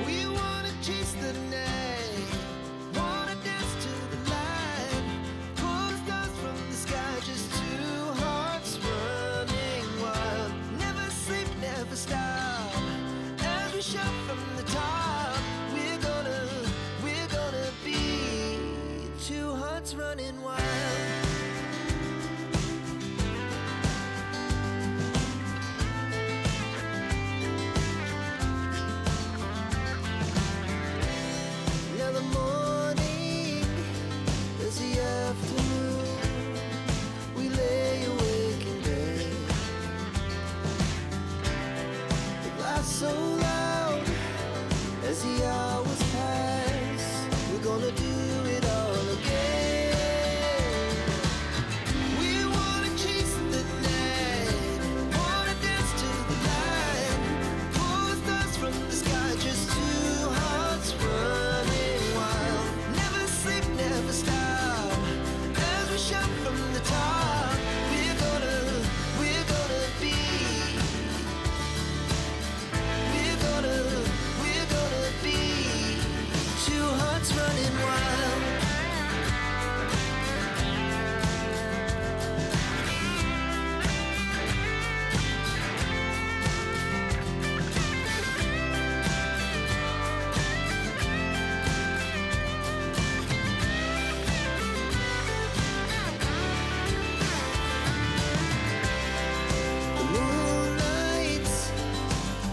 We wanna chase the night, wanna dance to the light, pull the stars from the sky, just two hearts running wild. Never sleep, never stop, as we shout from the top. We're gonna be two hearts running wild. Now the morning is the afternoon. We lay awake in bed. The glass so loud as the hours pass. We're gonna do it all again. We wanna chase the night, wanna dance to the light, pull the stars from the sky, just two hearts running wild. Never sleep, never stop, as we shout from the top. We're gonna be, we're gonna be two hearts running wild. The moonlight,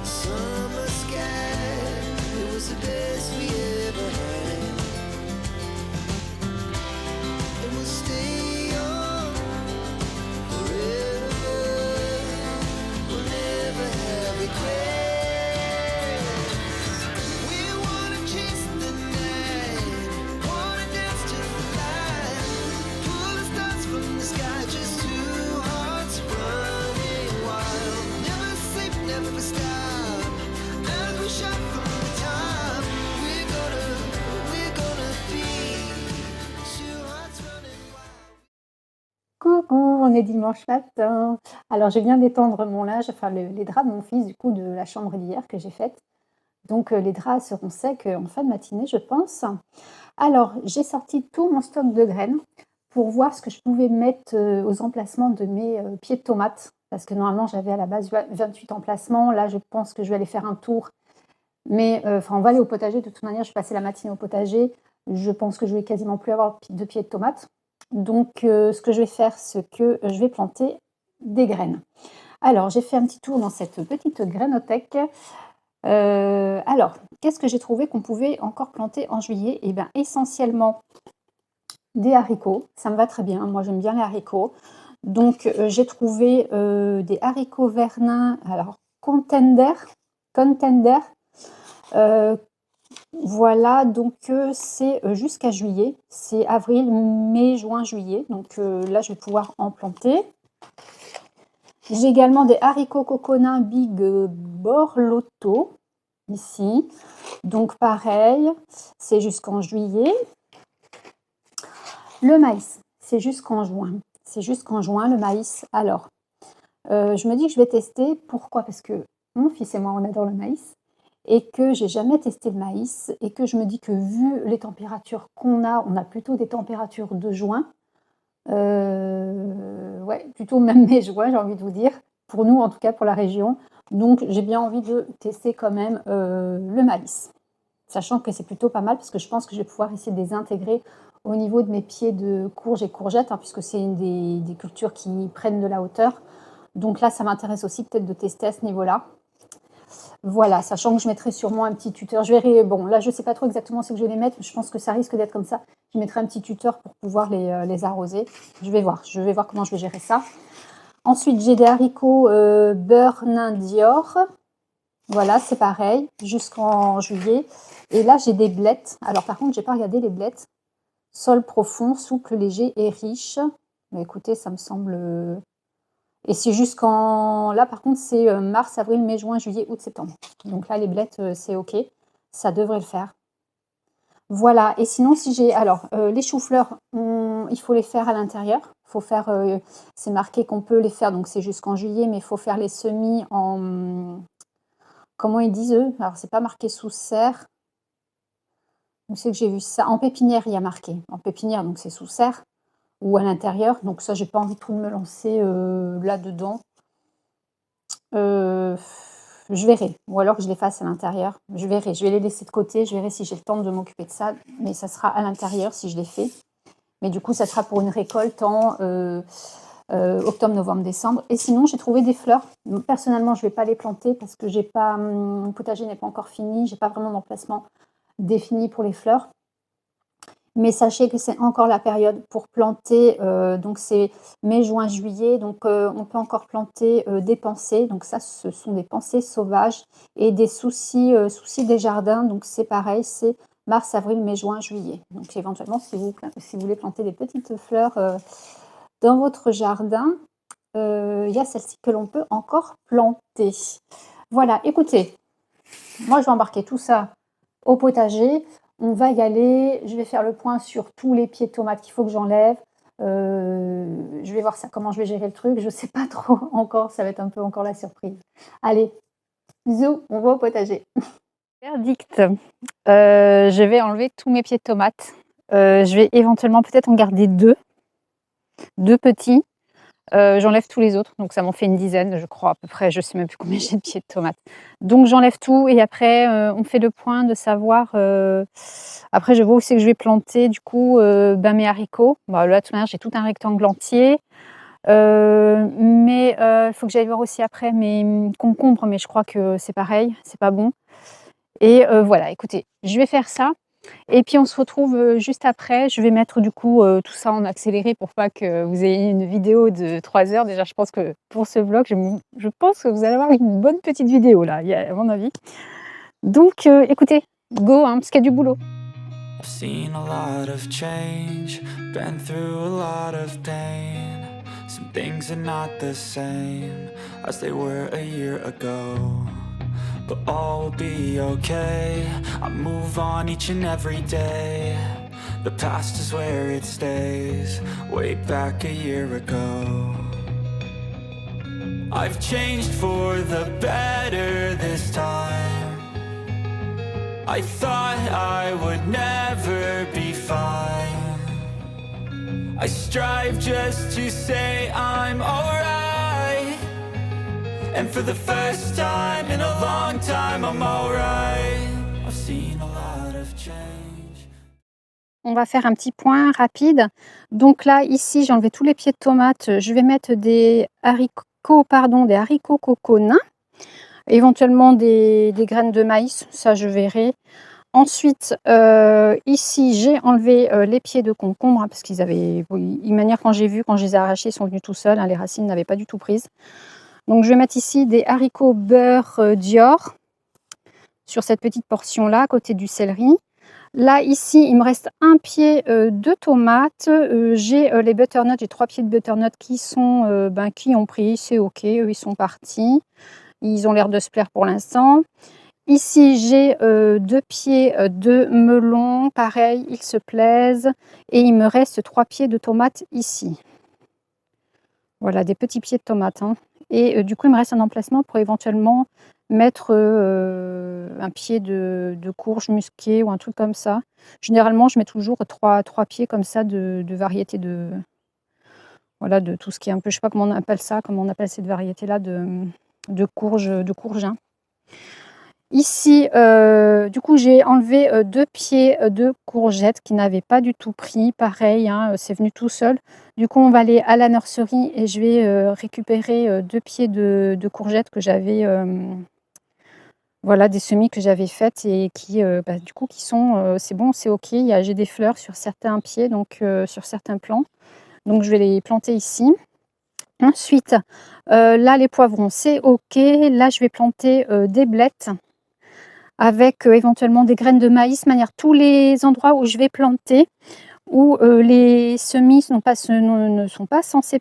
summer sky, it was the best we ever had. And we'll stay on forever. We'll never have regrets. We wanna chase the night, wanna dance to the light, pull the stars from the sky, just two hearts running wild. Never sleep, never stop, as we shout from the top. We're gonna be two hearts running wild. Coucou, on est dimanche matin. Alors je viens d'étendre mon linge, enfin les draps de mon fils du coup de la chambre d'hier que j'ai faite. Donc les draps seront secs, en fin de matinée je pense. Alors j'ai sorti tout mon stock de graines pour voir ce que je pouvais mettre, aux emplacements de mes, pieds de tomates. Parce que normalement, j'avais à la base 28 emplacements. Là, je pense que je vais aller faire un tour. Mais, on va aller au potager. De toute manière, je vais passer la matinée au potager. Je pense que je vais quasiment plus avoir de pieds de tomates. Donc, ce que je vais faire, c'est que je vais planter des graines. Alors, j'ai fait un petit tour dans cette petite grainothèque. Alors, qu'est-ce que j'ai trouvé qu'on pouvait encore planter en juillet? Eh bien, essentiellement des haricots. Ça me va très bien. Moi, j'aime bien les haricots. Donc, j'ai trouvé des haricots verts nains. Alors, Contender. Voilà, donc c'est jusqu'à juillet. C'est avril, mai, juin, juillet. Donc là, je vais pouvoir en planter. J'ai également des haricots coconut Big Borlotto, ici. Donc pareil, c'est jusqu'en juillet. Le maïs, c'est jusqu'en juin. C'est jusqu'en juin, le maïs. Alors, je me dis que je vais tester. Pourquoi? Parce que mon fils et moi, on adore le maïs. Et que j'ai jamais testé le maïs. Et que je me dis que vu les températures qu'on a, on a plutôt des températures de juin. Ouais, plutôt même mai-juin, j'ai envie de vous dire. Pour nous, en tout cas, pour la région. Donc, j'ai bien envie de tester quand même le maïs. Sachant que c'est plutôt pas mal parce que je pense que je vais pouvoir essayer de les intégrer au niveau de mes pieds de courges et courgettes, hein, puisque c'est une des cultures qui prennent de la hauteur. Donc là, ça m'intéresse aussi peut-être de tester à ce niveau-là. Voilà, sachant que je mettrai sûrement un petit tuteur. Je verrai, bon, là, je ne sais pas trop exactement ce que je vais les mettre. Je pense que ça risque d'être comme ça. Je mettrai un petit tuteur pour pouvoir les arroser. Je vais voir comment je vais gérer ça. Ensuite, j'ai des haricots beurre nain Dior. Voilà, c'est pareil, jusqu'en juillet. Et là, j'ai des blettes. Alors, par contre, je n'ai pas regardé les blettes. Sol profond, souple, léger et riche. Mais écoutez, ça me semble... Et c'est jusqu'en... Là, par contre, c'est mars, avril, mai, juin, juillet, août, septembre. Donc là, les blettes, c'est OK. Ça devrait le faire. Voilà. Et sinon, si j'ai... Alors, les choux-fleurs, il faut les faire à l'intérieur. Il faut faire... c'est marqué qu'on peut les faire, donc c'est jusqu'en juillet, mais il faut faire les semis en... Comment ils disent, eux? Alors, c'est pas marqué sous serre. Où c'est que j'ai vu ça? En pépinière, il y a marqué. En pépinière, donc c'est sous serre. Ou à l'intérieur. Donc ça, j'ai pas envie trop de me lancer là-dedans. Je verrai. Ou alors que je les fasse à l'intérieur. Je verrai. Je vais les laisser de côté. Je verrai si j'ai le temps de m'occuper de ça. Mais ça sera à l'intérieur si je les fais. Mais du coup, ça sera pour une récolte en octobre, novembre, décembre. Et sinon, j'ai trouvé des fleurs. Personnellement, je ne vais pas les planter parce que j'ai pas, mon potager n'est pas encore fini. Je n'ai pas vraiment d'emplacement défini pour les fleurs. Mais sachez que c'est encore la période pour planter, donc c'est mai, juin, juillet, donc on peut encore planter des pensées, donc ça ce sont des pensées sauvages et des soucis des jardins, donc c'est pareil, c'est mars, avril, mai, juin, juillet. Donc éventuellement si vous voulez planter des petites fleurs dans votre jardin, il y a celle-ci que l'on peut encore planter. Voilà, écoutez, moi je vais embarquer tout ça au potager. On va y aller. Je vais faire le point sur tous les pieds de tomates qu'il faut que j'enlève. Je vais voir ça, comment je vais gérer le truc. Je ne sais pas trop encore. Ça va être un peu encore la surprise. Allez, bisous, on va au potager. Verdict. Je vais enlever tous mes pieds de tomates. Je vais éventuellement peut-être en garder deux petits. J'enlève tous les autres, donc ça m'en fait une dizaine, je crois à peu près, je sais même plus combien j'ai de pieds de tomates. Donc j'enlève tout et après on fait le point de savoir, après je vois où c'est que je vais planter du coup mes haricots. Là de toute manière j'ai tout un rectangle entier, mais il faut que j'aille voir aussi après mes concombres, mais je crois que c'est pareil, c'est pas bon. Et voilà, écoutez, je vais faire ça. Et puis on se retrouve juste après. Je vais mettre du coup tout ça en accéléré pour pas que vous ayez une vidéo de 3 heures. Déjà, je pense que pour ce vlog, je pense que vous allez avoir une bonne petite vidéo là, à mon avis. Donc écoutez, go, hein, parce qu'il y a du boulot. I've seen a lot of change, been through a lot of pain. Some things are not the same as they were a year ago. But all will be okay, I move on each and every day. The past is where it stays, way back a year ago. I've changed for the better this time. I thought I would never be fine. I I strive just to say I'm alright. And for the first time in a long time, I'm alright. I've seen a lot of change. On va faire un petit point rapide. Donc là, ici, j'ai enlevé tous les pieds de tomates. Je vais mettre des haricots coco nains. Éventuellement des graines de maïs, ça je verrai. Ensuite, ici, j'ai enlevé les pieds de concombre, hein, parce qu'ils avaient, une manière quand j'ai vu, quand je les ai arrachés, ils sont venus tout seuls, hein, les racines n'avaient pas du tout prise. Donc je vais mettre ici des haricots beurre Dior, sur cette petite portion-là, à côté du céleri. Là, ici, il me reste un pied de tomates. J'ai les butternuts, j'ai 3 pieds de butternuts qui ont pris, c'est ok, eux ils sont partis. Ils ont l'air de se plaire pour l'instant. Ici, j'ai 2 pieds de melon, pareil, ils se plaisent. Et il me reste 3 pieds de tomates ici. Voilà, des petits pieds de tomates, hein. Et du coup, il me reste un emplacement pour éventuellement mettre un pied de courge musquée ou un truc comme ça. Généralement, je mets toujours 3 pieds comme ça de variété de... Voilà, de tout ce qui est un peu, je sais pas comment on appelle ça, comment on appelle cette variété-là de courge, hein. Ici, du coup, j'ai enlevé 2 pieds de courgettes qui n'avaient pas du tout pris. Pareil, hein, c'est venu tout seul. Du coup, on va aller à la nurserie et je vais récupérer 2 pieds de courgettes que j'avais, voilà, des semis que j'avais faites et qui, du coup, qui sont, c'est bon, c'est ok. J'ai des fleurs sur certains pieds, donc sur certains plants. Donc, je vais les planter ici. Ensuite, là, les poivrons, c'est ok. Là, je vais planter des blettes avec éventuellement des graines de maïs, de manière tous les endroits où je vais planter, où les semis ne sont pas censés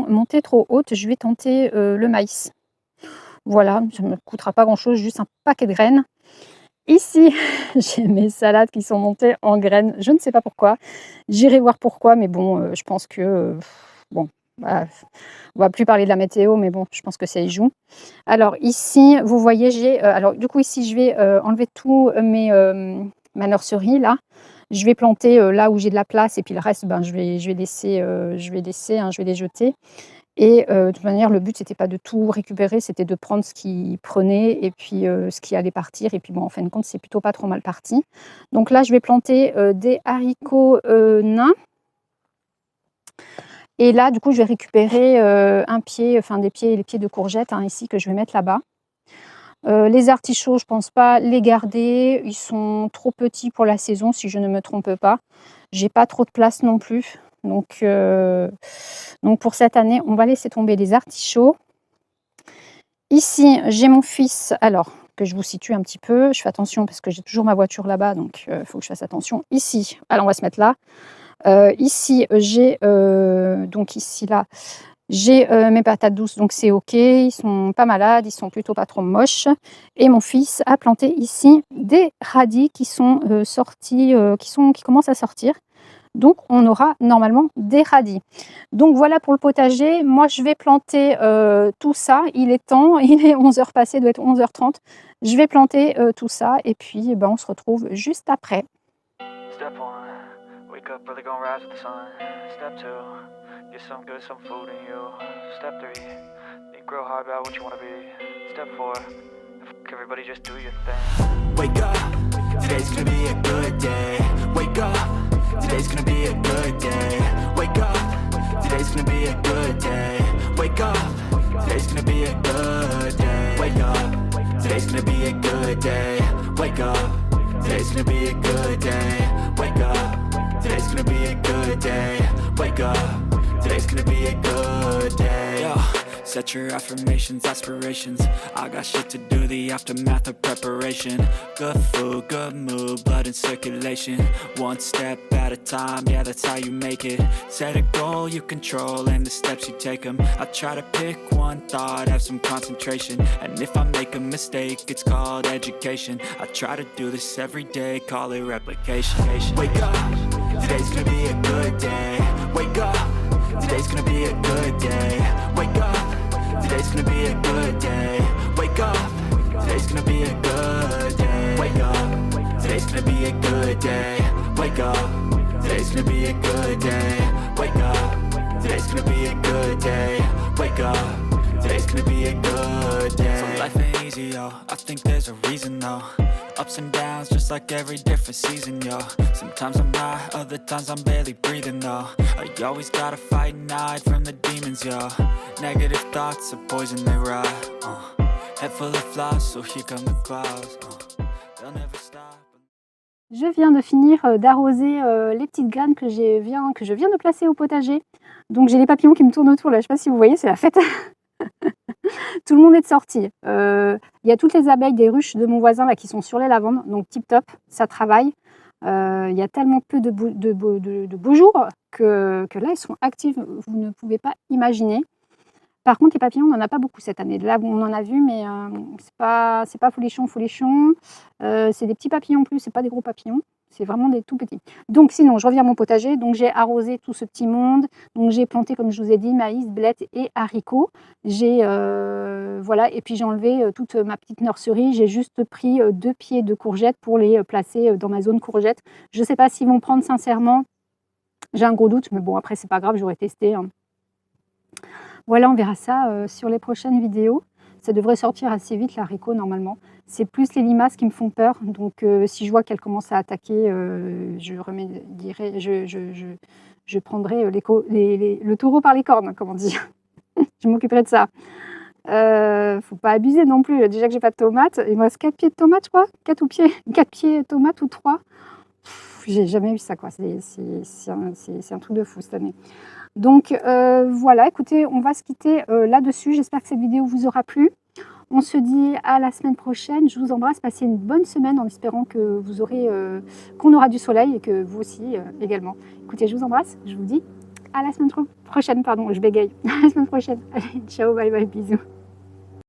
monter trop hautes, je vais tenter le maïs. Voilà, ça ne me coûtera pas grand-chose, juste un paquet de graines. Ici, j'ai mes salades qui sont montées en graines, je ne sais pas pourquoi. J'irai voir pourquoi, mais bon, je pense que... bon, voilà, on ne va plus parler de la météo, mais bon, je pense que ça y joue. Alors ici, vous voyez, alors du coup ici, je vais enlever tout ma nurserie là. Je vais planter là où j'ai de la place et puis le reste, je vais laisser, je vais les jeter. Et de toute manière, le but, c'était pas de tout récupérer, c'était de prendre ce qui prenait et puis ce qui allait partir. Et puis bon, en fin de compte, c'est plutôt pas trop mal parti. Donc là, je vais planter des haricots nains. Et là, du coup, je vais récupérer les pieds de courgettes, hein, ici, que je vais mettre là-bas. Les artichauts, je ne pense pas les garder. Ils sont trop petits pour la saison, si je ne me trompe pas. J'ai pas trop de place non plus. Donc pour cette année, on va laisser tomber les artichauts. Ici, j'ai mon fils, alors, que je vous situe un petit peu. Je fais attention parce que j'ai toujours ma voiture là-bas, donc il faut que je fasse attention. Ici, alors on va se mettre là. Ici, j'ai mes patates douces, donc c'est ok, ils sont pas malades, ils sont plutôt pas trop moches. Et mon fils a planté ici des radis qui sont sortis, qui commencent à sortir. Donc on aura normalement des radis. Donc voilà pour le potager. Moi je vais planter tout ça, il est temps, il est 11h passé, il doit être 11h30. Je vais planter tout ça et puis on se retrouve juste après. Step 1, wake up early, gonna rise with the sun. Step 2, get some food in you. Step 3, think real hard about what you wanna be. Step 4, everybody just do your thing. Wake up, today's gonna be a good day. Wake up, today's gonna be a good day. Wake up, today's gonna be a good day. Wake up, today's gonna be a good day. Wake up, today's gonna be a good day. Wake up, today's gonna be a good day. Wake up, today's gonna be a good day. Wake up, today's gonna be a good day. Yo, set your affirmations, aspirations. I got shit to do, the aftermath of preparation. Good food, good mood, blood in circulation. One step at a time, yeah, that's how you make it. Set a goal you control and the steps you take them. I try to pick one thought, have some concentration. And if I make a mistake, it's called education. I try to do this every day, call it replication. Wake up, today's gonna be a good day. Wake up, today's gonna be a good day. Wake up, today's gonna be a good day. Wake up, today's gonna be a good day. Wake up, today's gonna be a good day. Wake up, Today's gonna be a good day. Wake up. Today's gonna be a good day. Wake up. Today's gonna be a good day. So life ain't easy, yo. I think there's a reason, though. Ups and downs, just like every different season, yo. Sometimes I'm high, other times I'm barely breathing, though. I always gotta fight and hide from the demons, yo. Negative thoughts are poison, they rot. Head full of flaws, so here come the clouds. They'll never stop. Je viens de finir d'arroser les petites graines que je viens de placer au potager. Donc j'ai les papillons qui me tournent autour là, je ne sais pas si vous voyez, c'est la fête. Tout le monde est sorti. Il y a toutes les abeilles des ruches de mon voisin là, qui sont sur les lavandes, donc tip top, ça travaille. Il y a tellement peu de beaux jours que là ils sont actifs, vous ne pouvez pas imaginer. Par contre, les papillons, on n'en a pas beaucoup cette année. Là, on en a vu, mais c'est pas folichon. C'est des petits papillons en plus, c'est pas des gros papillons. C'est vraiment des tout petits. Donc, sinon, je reviens à mon potager. Donc, j'ai arrosé tout ce petit monde. Donc, j'ai planté, comme je vous ai dit, maïs, blettes et haricots. Voilà. Et puis, j'ai enlevé toute ma petite nurserie. J'ai juste pris 2 pieds de courgettes pour les placer dans ma zone courgette. Je ne sais pas s'ils vont prendre sincèrement. J'ai un gros doute, mais bon, après, c'est pas grave, j'aurais testé. Hein. Voilà, on verra ça sur les prochaines vidéos. Ça devrait sortir assez vite, l'haricot, normalement. C'est plus les limaces qui me font peur. Donc, si je vois qu'elles commencent à attaquer, je prendrai le taureau par les cornes, comme on dit. Je m'occuperai de ça. Faut pas abuser non plus. Déjà que j'ai pas de tomates. Il me reste 4 pieds de tomates, je crois. 4 pieds de tomates ou 3. J'ai jamais eu ça, quoi. C'est un truc de fou cette année. Donc voilà, écoutez, on va se quitter là-dessus. J'espère que cette vidéo vous aura plu. On se dit à la semaine prochaine. Je vous embrasse. Passez une bonne semaine en espérant que qu'on aura du soleil et que vous aussi également. Écoutez, je vous embrasse. Je vous dis à la semaine prochaine. Pardon, je bégaye. À la semaine prochaine. Allez, ciao, bye bye, bisous.